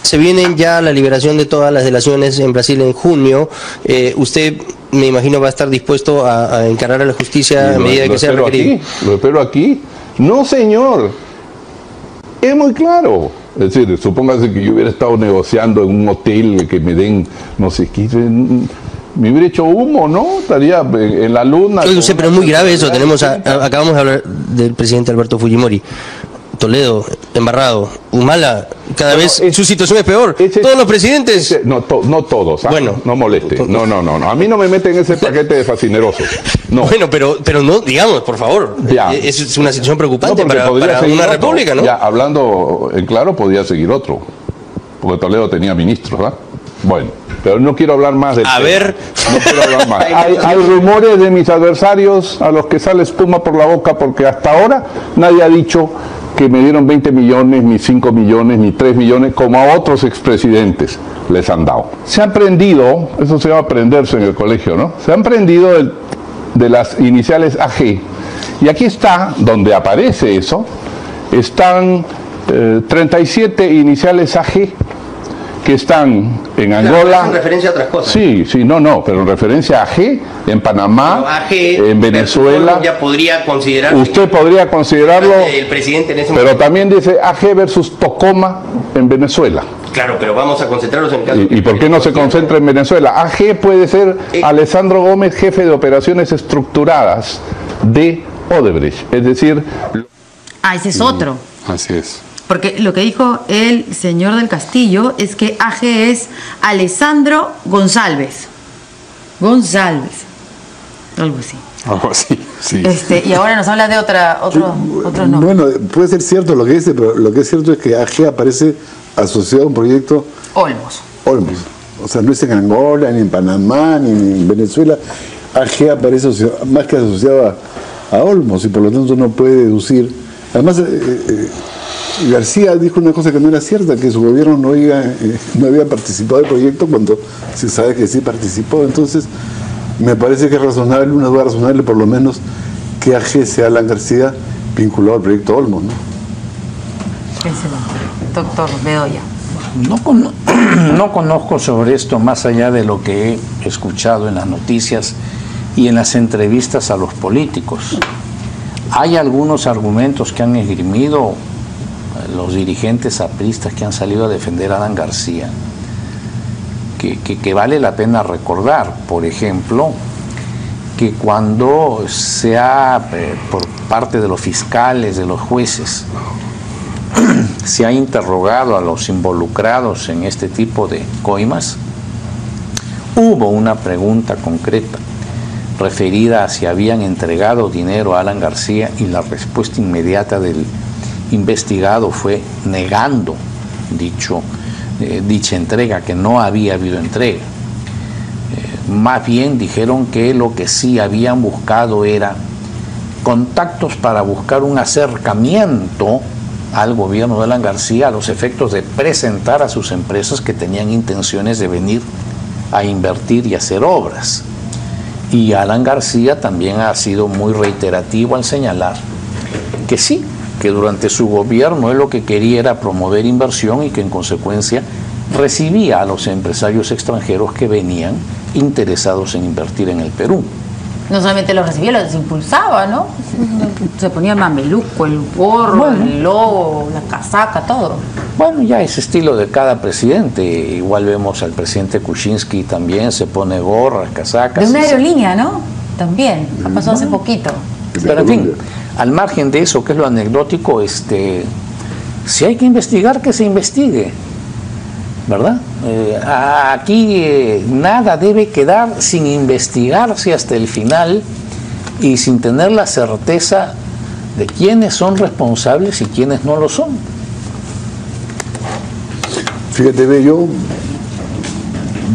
Se viene ya la liberación de todas las delaciones en Brasil en junio. Usted, me imagino, va a estar dispuesto a encarar a la justicia a medida que sea requerido. ¿Lo espero aquí? No, señor. Es muy claro. Es decir, supóngase que yo hubiera estado negociando en un hotel que me den, no sé qué, me hubiera hecho humo, ¿no? Estaría en la luna. Oye, pero es muy grave eso. Acabamos de hablar del presidente Alberto Fujimori. Toledo, embarrado, Humala, cada vez su situación es peor. Todos los presidentes. No todos. Bueno, no moleste. No. A mí no me meten en ese paquete de fascinerosos. No. Bueno, pero no, digamos, por favor. Ya. Es una situación preocupante para una otro. república, ¿no? Ya, hablando en claro, podía seguir otro. Porque Toledo tenía ministros, ¿verdad? Bueno, pero no quiero hablar más de A ver. No quiero hablar más. Hay rumores de mis adversarios a los que sale espuma por la boca, porque hasta ahora nadie ha dicho que me dieron 20 millones, ni 5 millones, ni 3 millones, como a otros expresidentes les han dado. Se han prendido, eso se llama aprenderse en el colegio, ¿no? Se han prendido de las iniciales AG. Y aquí está, donde aparece eso, están 37 iniciales AG que están en Angola. En referencia a otras cosas. Sí, pero en referencia a AG, en Panamá, AG, en Venezuela. Ya podría considerar. Usted podría considerarlo. El presidente en ese pero momento. También dice AG versus Tocoma en Venezuela. Claro, pero vamos a concentrarnos en el caso. ¿Y por qué no se concentra en Venezuela? AG puede ser Alessandro Gómez, jefe de operaciones estructuradas de Odebrecht. Es decir. Ese es otro. Así es. Porque lo que dijo el señor del Castillo es que AG es Alessandro González. Algo así. Algo así, sí. Y ahora nos habla de otros nombres. Bueno, puede ser cierto lo que dice, pero lo que es cierto es que AG aparece asociado a un proyecto Olmos. O sea, no es en Angola, ni en Panamá, ni en Venezuela. AG aparece más que asociado a Olmos y por lo tanto no puede deducir. Además, García dijo una cosa que no era cierta, que su gobierno no había participado del proyecto cuando se sabe que sí participó. Entonces, me parece que es razonable, una duda razonable por lo menos, que AG sea Alan García vinculado al proyecto Olmos, ¿no? Doctor Bedoya. No conozco sobre esto más allá de lo que he escuchado en las noticias y en las entrevistas a los políticos. Hay algunos argumentos que han esgrimido los dirigentes apristas que han salido a defender a Alan García, que vale la pena recordar. Por ejemplo, que cuando se ha, por parte de los fiscales, de los jueces, se ha interrogado a los involucrados en este tipo de coimas, hubo una pregunta concreta referida a si habían entregado dinero a Alan García y la respuesta inmediata del investigado fue negando dicha entrega, que no había habido entrega. Más bien dijeron que lo que sí habían buscado era contactos para buscar un acercamiento al gobierno de Alan García a los efectos de presentar a sus empresas que tenían intenciones de venir a invertir y hacer obras. Y Alan García también ha sido muy reiterativo al señalar que sí, que durante su gobierno él lo que quería era promover inversión y que en consecuencia recibía a los empresarios extranjeros que venían interesados en invertir en el Perú. No solamente los recibía, los impulsaba, ¿no? Se ponía el mameluco, el gorro, el logo, la casaca, todo. Bueno, ya es estilo de cada presidente. Igual vemos al presidente Kuczynski también, se pone gorras, casacas. De una aerolínea, ¿no? También, ha pasado hace poquito. Pero en fin, al margen de eso, que es lo anecdótico, si hay que investigar, que se investigue, ¿verdad? Aquí nada debe quedar sin investigarse hasta el final y sin tener la certeza de quiénes son responsables y quiénes no lo son. Fíjate, Bello,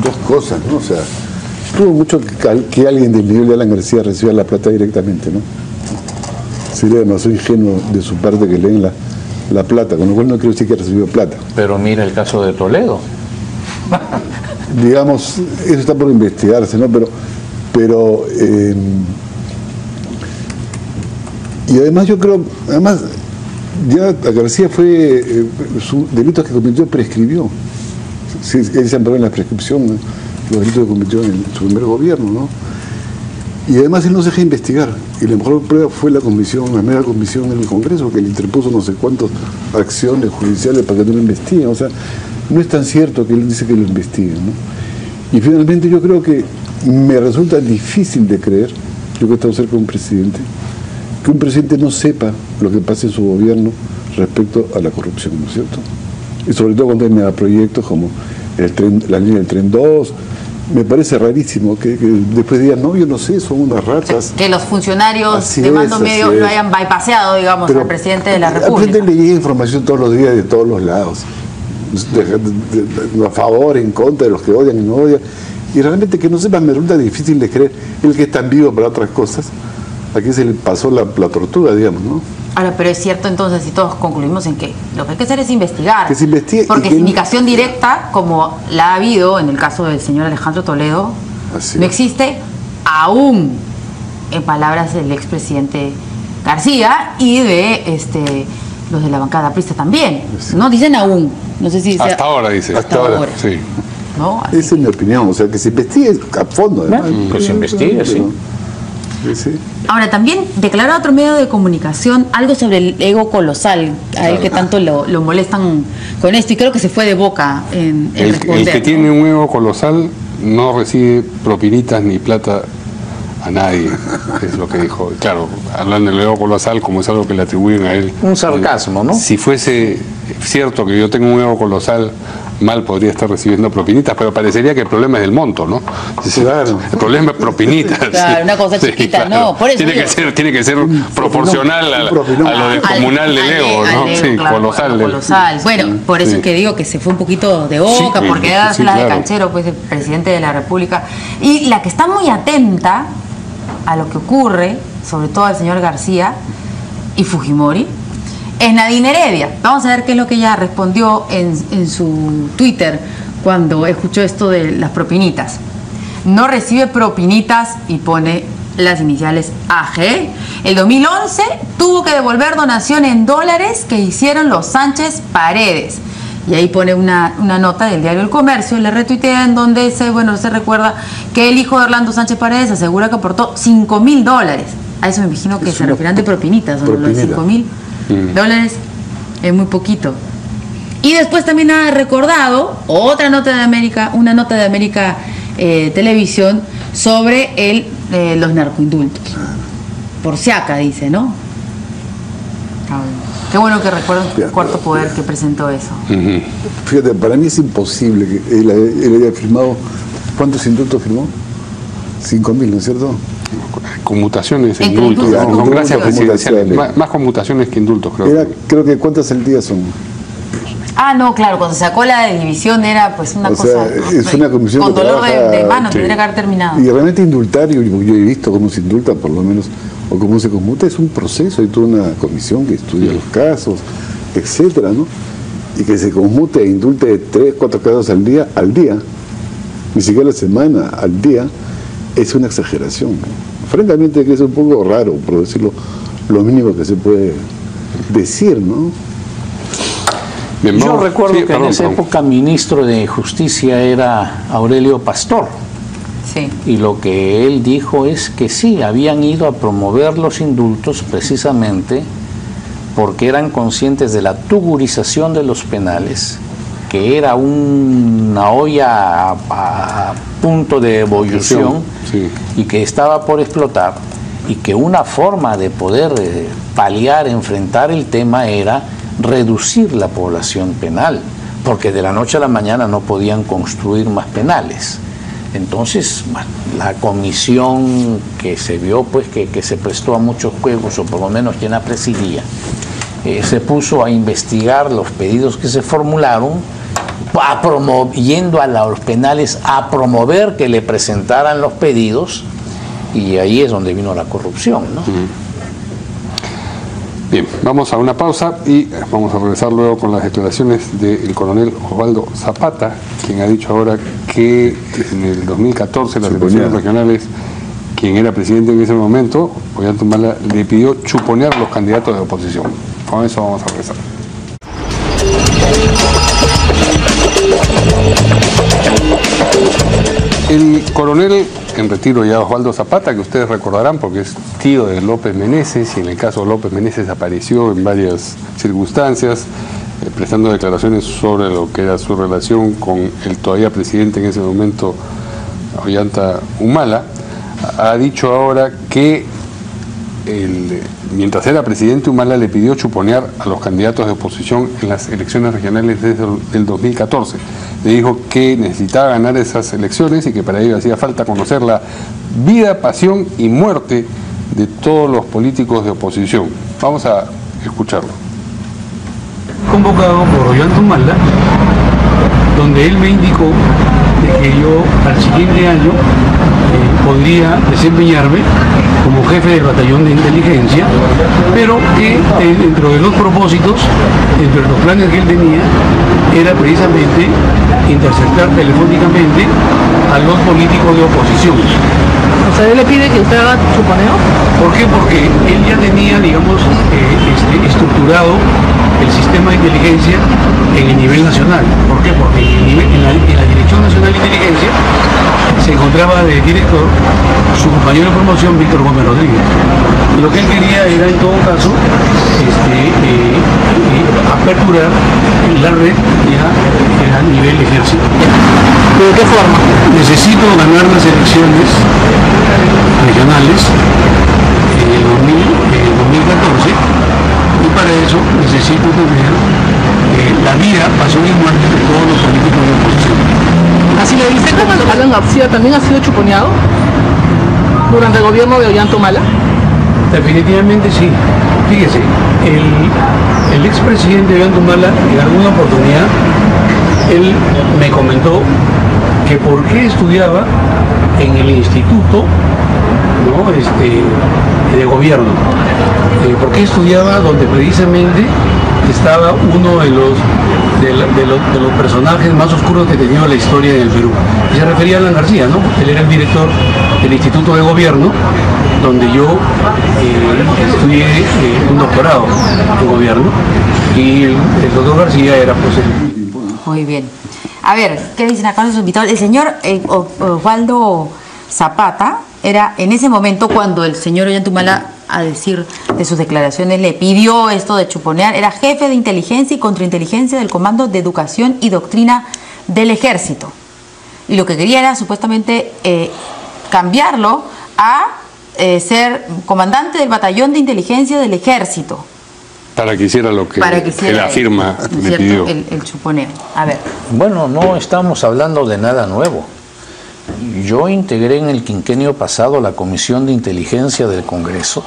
dos cosas, ¿no? O sea, tuvo mucho que alguien del nivel de Alan García reciba la plata directamente, ¿no? Sería demasiado ingenuo de su parte que leen la plata, con lo cual no quiero decir que recibió plata. Pero mira el caso de Toledo. Digamos, eso está por investigarse, ¿no? Pero y además yo creo, ya García fue, sus delitos que cometió prescribió. Él se amparó en la prescripción, ¿no? Los delitos que cometió en su primer gobierno, ¿no? Y además él no se deja investigar. Y la mejor prueba fue la mera comisión en el Congreso, que le interpuso no sé cuántas acciones judiciales para que no lo investiguen. O sea, no es tan cierto que él dice que lo investiguen, ¿no? Y finalmente yo creo que me resulta difícil de creer, yo que he estado cerca de un presidente, que un presidente no sepa lo que pasa en su gobierno, respecto a la corrupción, ¿no es cierto? Y sobre todo cuando hay megaproyectos como la línea del Tren 2, me parece rarísimo que después digan, no, yo no sé, son unas ratas. Que los funcionarios de mando medio lo hayan bypaseado, digamos, al presidente de la República. A la gente le llega información todos los días de todos los lados, a favor, en contra, de los que odian y no odian. Y realmente que no sepan, me resulta difícil de creer. El que es tan vivo para otras cosas, aquí se le pasó la tortuga, digamos, ¿no? Ahora, pero es cierto entonces, si todos concluimos en que lo que hay que hacer es investigar. Que se investigue. Porque sindicación directa, como la ha habido en el caso del señor Alejandro Toledo, no existe aún, en palabras del expresidente García y de los de la bancada aprista también. No dicen aún. No sé si hasta ahora dice. Hasta ahora. Sí. ¿No? Esa es mi opinión, o sea, que se investigue a fondo. Que se investigue, sí. Sí. Ahora, también declaró a otro medio de comunicación algo sobre el ego colosal, a él que tanto lo molestan con esto, y creo que se fue de boca en responder. El que tiene un ego colosal no recibe propinitas ni plata a nadie, es lo que dijo. Claro, hablando del ego colosal como es algo que le atribuyen a él. Un sarcasmo, ¿no? Si fuese cierto que yo tengo un ego colosal, mal podría estar recibiendo propinitas, pero parecería que el problema es del monto, ¿no? Claro. El problema es propinitas. Claro, una cosa chiquita, claro. No, por eso tiene que ser proporcional a lo descomunal del ego, ¿no? Sí, claro, colosal. Bueno, por eso es que digo que se fue un poquito de boca, porque era la de canchero, pues el presidente de la República. Y la que está muy atenta a lo que ocurre, sobre todo al señor García y Fujimori, es Nadine Heredia. Vamos a ver qué es lo que ella respondió en su Twitter cuando escuchó esto de las propinitas. No recibe propinitas y pone las iniciales AG. El 2011 tuvo que devolver donación en dólares que hicieron los Sánchez Paredes. Y ahí pone una nota del diario El Comercio, le retuitea, en donde se recuerda que el hijo de Orlando Sánchez Paredes asegura que aportó $5.000. A eso me imagino que se referirán de propinitas, ¿no? Los $5.000 es muy poquito. Y después también ha recordado una nota de América Televisión sobre los narcoindultos. Por Siaca, dice, ¿no? Qué bueno que recuerden el Cuarto Poder que presentó eso. Fíjate, para mí es imposible que él haya firmado. ¿Cuántos indultos firmó? 5.000, ¿no es cierto? Conmutaciones e indultos, con gracias presidenciales. Más conmutaciones que indultos, creo. Creo que ¿cuántas al día son? Ah, no, claro, cuando se sacó la división era pues una cosa. Es una comisión con dolor de mano, tendría que haber terminado. Y realmente indultar, yo he visto cómo se indulta, por lo menos, o cómo se conmuta, es un proceso, hay toda una comisión que estudia los casos, etcétera, ¿no? Y que se conmute e indulte 3, 4 casos al día, ni siquiera la semana, al día, es una exageración. Francamente que es un poco raro, por decirlo, lo mínimo que se puede decir, ¿no? Bien, yo recuerdo que en esa época ministro de Justicia era Aurelio Pastor. Sí. Y lo que él dijo es que sí, habían ido a promover los indultos precisamente porque eran conscientes de la tugurización de los penales, que era una olla a punto de ebullición, sí, y que estaba por explotar, y que una forma de poder paliar, enfrentar el tema era reducir la población penal, porque de la noche a la mañana no podían construir más penales. Entonces, bueno, la comisión que se vio, pues que se prestó a muchos juegos, o por lo menos quien la presidía, se puso a investigar los pedidos que se formularon, yendo a los penales a promover que le presentaran los pedidos, y ahí es donde vino la corrupción, ¿no? Bien, vamos a una pausa y vamos a regresar luego con las declaraciones del coronel Osvaldo Zapata, quien ha dicho ahora que en el 2014 las elecciones regionales, quien era presidente en ese momento, Ollanta Humala, le pidió chuponear a los candidatos de oposición. Con eso vamos a regresar. El coronel en retiro ya, Osvaldo Zapata, que ustedes recordarán porque es tío de López Meneses, y en el caso de López Meneses apareció en varias circunstancias, prestando declaraciones sobre lo que era su relación con el todavía presidente en ese momento, Ollanta Humala, ha dicho ahora que mientras era presidente, Humala le pidió chuponear a los candidatos de oposición en las elecciones regionales desde el 2014. Le dijo que necesitaba ganar esas elecciones y que para ello hacía falta conocer la vida, pasión y muerte de todos los políticos de oposición. Vamos a escucharlo. Convocado por Ollanta Humala, donde él me indicó de que yo al siguiente año podría desempeñarme como jefe del batallón de inteligencia, pero que dentro de los propósitos, dentro de los planes que él tenía, era precisamente interceptar telefónicamente a los políticos de oposición. O sea, él le pide que usted haga chuponeo. ¿Por qué? Porque él ya tenía, digamos, estructurado el sistema de inteligencia en el nivel nacional. ¿Por qué? Porque en la Dirección Nacional de Inteligencia se encontraba de director su compañero de promoción, Víctor Gómez Rodríguez. Y lo que él quería era, en todo caso, aperturar la red ya a nivel ejército. ¿De qué forma? Necesito ganar las elecciones regionales en el 2014 y para eso necesito tener la vida, pasión y muerte de todos los políticos de oposición. Así le dice, como Alan García también ha sido chuponeado durante el gobierno de Ollanta Humala. Definitivamente sí. Fíjese, el expresidente Ollanta Humala en alguna oportunidad él me comentó que por qué estudiaba en el instituto, ¿no? De gobierno, por qué estudiaba donde precisamente estaba uno de los personajes más oscuros que tenía la historia del Perú. Y se refería a Alan García, ¿no? Él era el director del Instituto de Gobierno, donde yo estudié un doctorado en gobierno, y el doctor García era pues el... Muy bien. A ver, ¿qué dicen acá los invitados? El señor Osvaldo Zapata era en ese momento cuando el señor Ollanta Humala, a decir de sus declaraciones, le pidió esto de chuponear, era jefe de inteligencia y contrainteligencia del Comando de Educación y Doctrina del Ejército. Y lo que quería era supuestamente cambiarlo a ser comandante del Batallón de Inteligencia del Ejército. Para que hiciera lo que él afirma le pidió. El chuponeo. A ver. Bueno, no estamos hablando de nada nuevo. Yo integré en el quinquenio pasado la Comisión de Inteligencia del Congreso,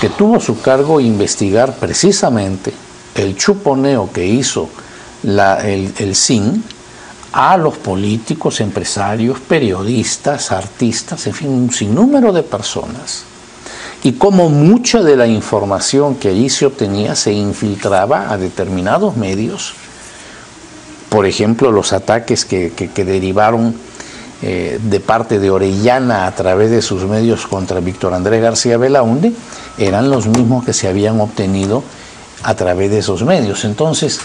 que tuvo su cargo investigar precisamente el chuponeo que hizo el CIN a los políticos, empresarios, periodistas, artistas, en fin, un sinnúmero de personas. Y cómo mucha de la información que allí se obtenía se infiltraba a determinados medios. Por ejemplo, los ataques que derivaron de parte de Orellana a través de sus medios contra Víctor Andrés García Belaúnde eran los mismos que se habían obtenido a través de esos medios. Entonces,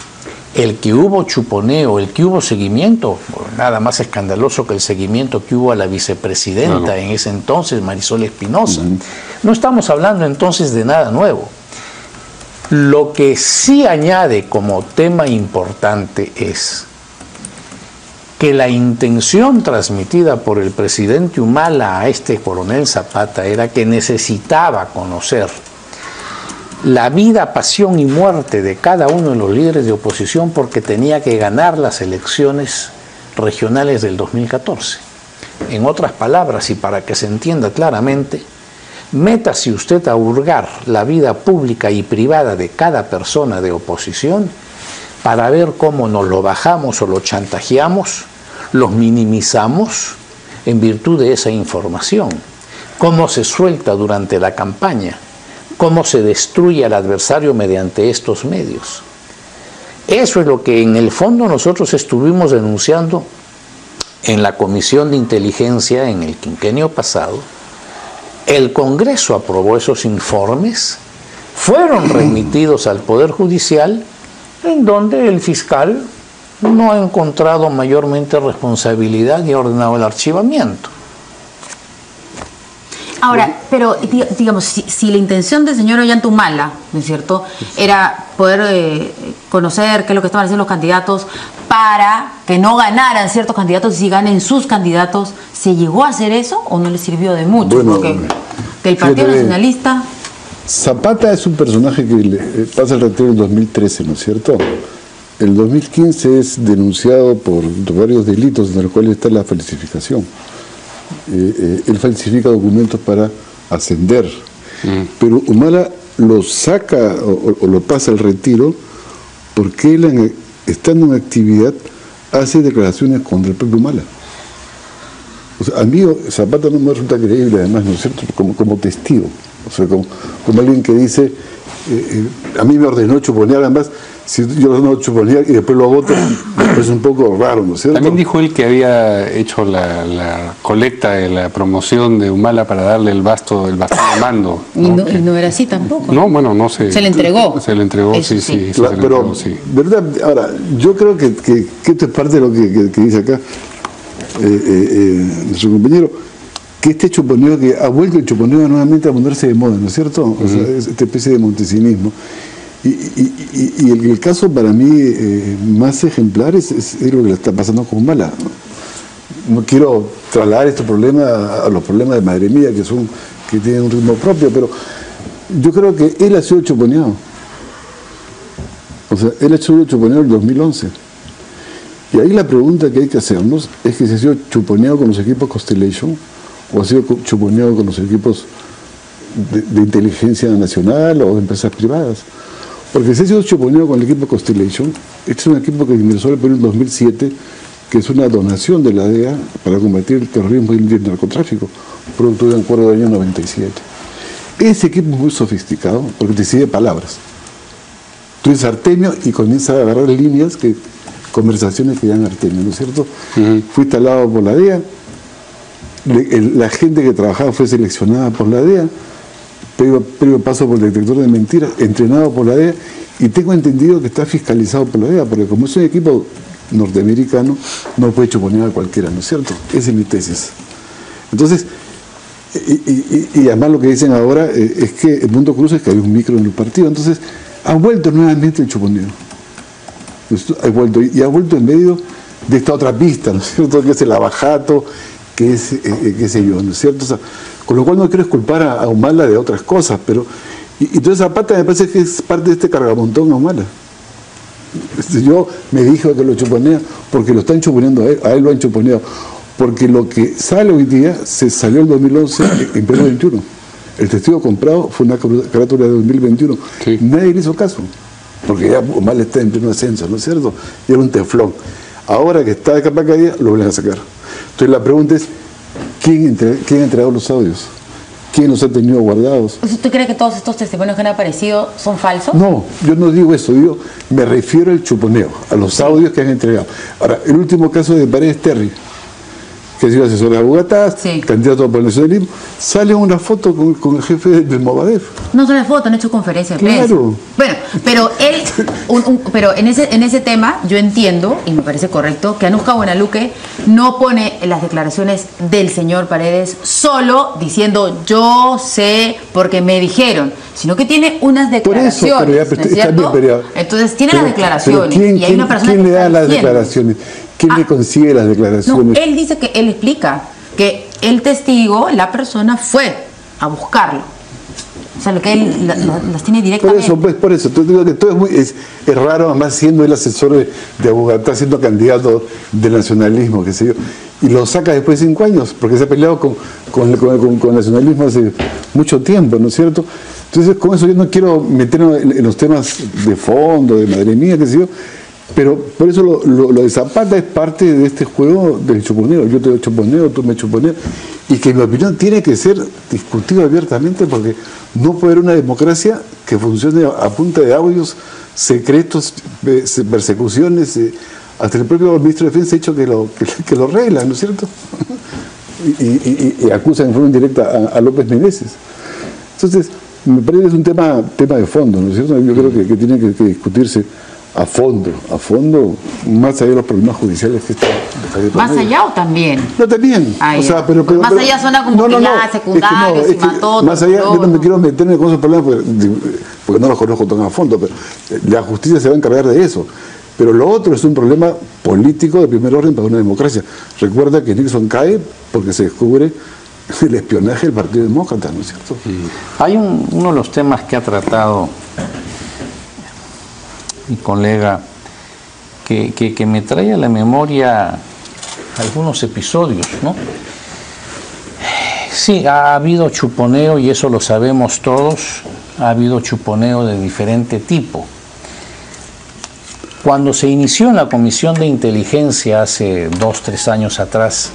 el que hubo chuponeo, el que hubo seguimiento, nada más escandaloso que el seguimiento que hubo a la vicepresidenta en ese entonces, Marisol Espinosa. No estamos hablando entonces de nada nuevo. Lo que sí añade como tema importante es que la intención transmitida por el presidente Humala a este coronel Zapata era que necesitaba conocer la vida, pasión y muerte de cada uno de los líderes de oposición porque tenía que ganar las elecciones regionales del 2014. En otras palabras, y para que se entienda claramente, métase usted a hurgar la vida pública y privada de cada persona de oposición para ver cómo nos lo bajamos o lo chantajeamos, los minimizamos en virtud de esa información, cómo se suelta durante la campaña, cómo se destruye al adversario mediante estos medios. Eso es lo que en el fondo nosotros estuvimos denunciando en la Comisión de Inteligencia en el quinquenio pasado. El Congreso aprobó esos informes, fueron remitidos al Poder Judicial, en donde el fiscal no ha encontrado mayormente responsabilidad y ha ordenado el archivamiento. Ahora, pero digamos, si la intención del señor Ollanta Humala, ¿no es cierto?, era poder conocer qué es lo que estaban haciendo los candidatos para que no ganaran ciertos candidatos y si ganen sus candidatos, ¿se llegó a hacer eso o no le sirvió de mucho? Bueno, porque que el Partido Nacionalista... Zapata es un personaje que pasa el retiro en 2013, ¿no es cierto? El 2015 es denunciado por varios delitos en los cuales está la falsificación. Él falsifica documentos para ascender, pero Humala lo saca o lo pasa al retiro porque él, estando en actividad, hace declaraciones contra el propio Humala. O sea, a mí Zapata no me resulta creíble, además, ¿no es cierto?, como testigo. O sea, como alguien que dice, a mí me ordenó chuponear, además, si yo lo ordeno chuponear y después lo voto, es un poco raro, ¿no es cierto? También dijo él que había hecho la colecta de la promoción de Humala para darle el bastón de mando, ¿no? Y no era así tampoco. No, bueno, no sé. Se le entregó. Se le entregó, Eso sí. Pero, ¿verdad? Ahora, yo creo que esto es parte de lo que dice acá nuestro compañero, que este chuponeo, que ha vuelto el chuponeo nuevamente a ponerse de moda, ¿no es cierto? O sea, esta especie de montesinismo. Y el caso para mí más ejemplar es lo que le está pasando con Humala. No quiero trasladar estos problemas a los problemas de Madre Mía, que tienen un ritmo propio, pero yo creo que él ha sido chuponeado. O sea, él ha sido chuponeado en el 2011. Y ahí la pregunta que hay que hacernos es que si ha sido chuponeado con los equipos Constellation o ha sido chuponeado con los equipos de inteligencia nacional o de empresas privadas. Porque si ha sido chuponeado con el equipo Constellation, este es un equipo que ingresó al Perú en 2007, que es una donación de la DEA para combatir el terrorismo y el narcotráfico, producto de un acuerdo del año 97. Ese equipo es muy sofisticado porque te sigue palabras. Tú dices Artemio y comienza a agarrar líneas, conversaciones que dan Artemio, ¿no es cierto? Fue instalado por la DEA, la gente que trabajaba fue seleccionada por la DEA, previo paso por el detector de mentiras, entrenado por la DEA, y tengo entendido que está fiscalizado por la DEA, porque como es un equipo norteamericano, no puede chuponear a cualquiera, ¿no es cierto? Esa es mi tesis. Entonces, y además lo que dicen ahora es que el mundo cruza es que hay un micro en el partido, entonces ha vuelto nuevamente el chuponeo. Ha vuelto en medio de esta otra pista, ¿no es cierto?, que es el abajato, que es, qué sé yo, ¿no es cierto? O sea, con lo cual no quiero exculpar a Humala de otras cosas, pero... Y entonces Zapata me parece que es parte de este cargamontón a Humala. Yo me dijo que lo chuponea porque lo están chuponeando a él lo han chuponeado. Porque lo que sale hoy día, se salió en 2011 en pleno 21. El testigo comprado fue una carátula de 2021. Sí. Nadie le hizo caso, porque ya Humala está en pleno ascenso, ¿no es cierto? Y era un teflón. Ahora que está de capa caída, lo vuelven a sacar. Entonces la pregunta es, ¿quién ha entregado los audios? ¿Quién los ha tenido guardados? ¿Usted cree que todos estos testimonios que han aparecido son falsos? No, yo no digo eso, me refiero al chuponeo, a los audios que han entregado. Ahora, el último caso de Paredes Terry, que ha sido asesor de Bogotá, candidato por el nacionalismo, sale una foto con el jefe del Movadef. No sale foto, han hecho conferencia de prensa. Claro. Bueno, pero él, pero en ese tema yo entiendo, y me parece correcto, que Anuska Buenaluque no pone las declaraciones del señor Paredes solo diciendo yo sé porque me dijeron, sino que tiene unas declaraciones, por eso, ¿no es cierto? Entonces tiene las declaraciones y hay una persona ¿quién que le da está las diciendo. declaraciones? ¿Quién le consigue las declaraciones? No, él dice que él explica que el testigo, la persona, fue a buscarlo. O sea, lo que él las tiene directamente. Por eso, te digo que todo es raro, además siendo el asesor de Bogotá, siendo candidato del nacionalismo, qué sé yo, y lo saca después de 5 años, porque se ha peleado con el nacionalismo hace mucho tiempo, ¿no es cierto? Entonces, con eso yo no quiero meterme en los temas de fondo, de Madre Mía, qué sé yo, pero por eso lo de Zapata es parte de este juego del chuponeo. Yo te chuponeo, tú me chuponeas, y que en mi opinión tiene que ser discutido abiertamente, porque no puede haber una democracia que funcione a punta de audios secretos, persecuciones. Hasta el propio ministro de Defensa ha dicho que lo arreglan, ¿no es cierto? y acusan en forma indirecta a López Meneses. Entonces, me parece que es un tema de fondo, ¿no es cierto? Yo creo que tiene que discutirse a fondo, más allá de los problemas judiciales que están. ¿Más allá o también? No, también. O sea, pero más allá suena como que ya secundarios y mató. Más allá, yo no me quiero meterme con esos problemas porque no los conozco tan a fondo, pero la justicia se va a encargar de eso. Pero lo otro es un problema político de primer orden para una democracia. Recuerda que Nixon cae porque se descubre el espionaje del Partido Demócrata, ¿no es cierto? Hay uno de los temas que ha tratado mi colega que me trae a la memoria algunos episodios, ¿no? Sí, ha habido chuponeo, y eso lo sabemos todos, ha habido chuponeo de diferente tipo. Cuando se inició en la Comisión de Inteligencia hace 2 o 3 años atrás,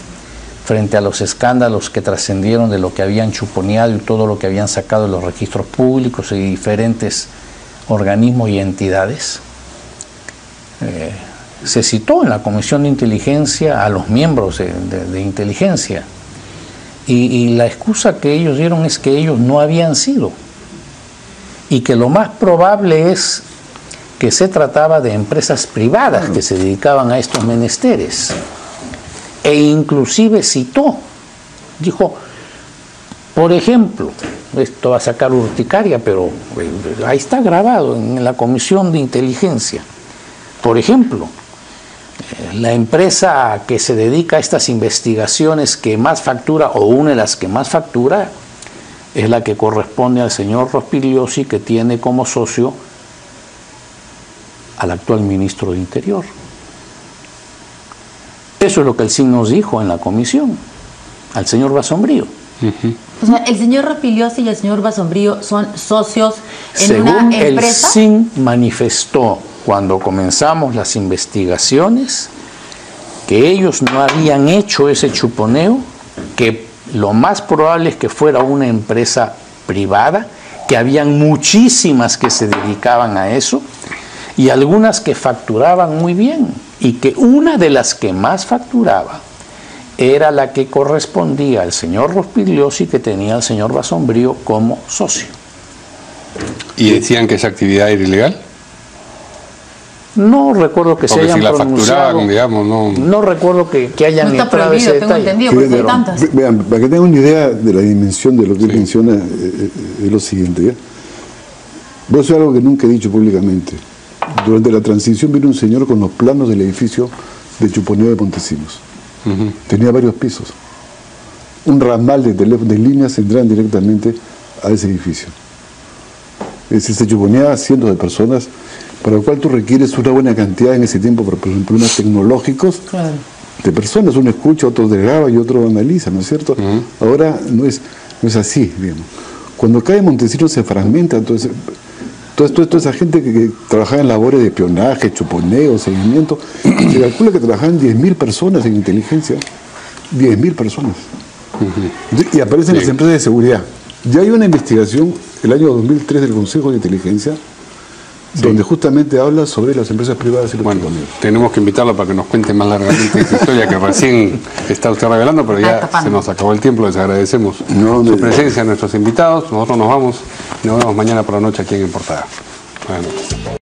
frente a los escándalos que trascendieron de lo que habían chuponeado y todo lo que habían sacado de los registros públicos y diferentes organismos y entidades, se citó en la Comisión de Inteligencia a los miembros de inteligencia, y la excusa que ellos dieron es que ellos no habían sido, y que lo más probable es que se trataba de empresas privadas que se dedicaban a estos menesteres. E inclusive citó, dijo, por ejemplo, esto va a sacar urticaria, pero ahí está grabado en la Comisión de Inteligencia. Por ejemplo, la empresa que se dedica a estas investigaciones que más factura, o una de las que más factura, es la que corresponde al señor Rospigliosi, que tiene como socio al actual ministro de Interior. Eso es lo que el CIN nos dijo en la comisión, al señor Basombrío. O sea, el señor Rospigliosi y el señor Basombrío son socios en Según una empresa. el CIN manifestó cuando comenzamos las investigaciones que ellos no habían hecho ese chuponeo, que lo más probable es que fuera una empresa privada, que habían muchísimas que se dedicaban a eso y algunas que facturaban muy bien, y que una de las que más facturaba era la que correspondía al señor Rospigliosi, que tenía al señor Basombrío como socio. ¿Y decían que esa actividad era ilegal? No recuerdo que se hayan si la pronunciado, facturaban, digamos, no recuerdo que hayan No está entrado prohibido, ese tengo detalle. entendido, porque hay tantas. Vean, para que tengan una idea de la dimensión de lo que él menciona, es lo siguiente, ¿ya? Voy a decir algo que nunca he dicho públicamente. Durante la transición vino un señor con los planos del edificio de Chuponeo de Montesinos. Tenía varios pisos. Un ramal de teléfono, de líneas entraban directamente a ese edificio. Es decir, se chuponeaba a cientos de personas, para lo cual tú requieres una buena cantidad en ese tiempo, por ejemplo, problemas tecnológicos, de personas. Uno escucha, otro graba y otro analiza, ¿no es cierto? Ahora no es así, digamos. Cuando cae Montesinos se fragmenta, entonces toda esa gente que trabajaba en labores de espionaje, chuponeo, seguimiento, se calcula que trabajaban 10.000 personas en inteligencia. 10.000 personas. Y aparecen las empresas de seguridad. Ya hay una investigación, el año 2003, del Consejo de Inteligencia, donde justamente habla sobre las empresas privadas y los chuponeos. Tenemos que invitarlo para que nos cuente más largamente esta historia que recién está usted revelando, pero ya se nos acabó el tiempo. Les agradecemos su presencia a nuestros invitados. Nosotros nos vamos y nos vemos mañana por la noche aquí en Portada. Buenas noches.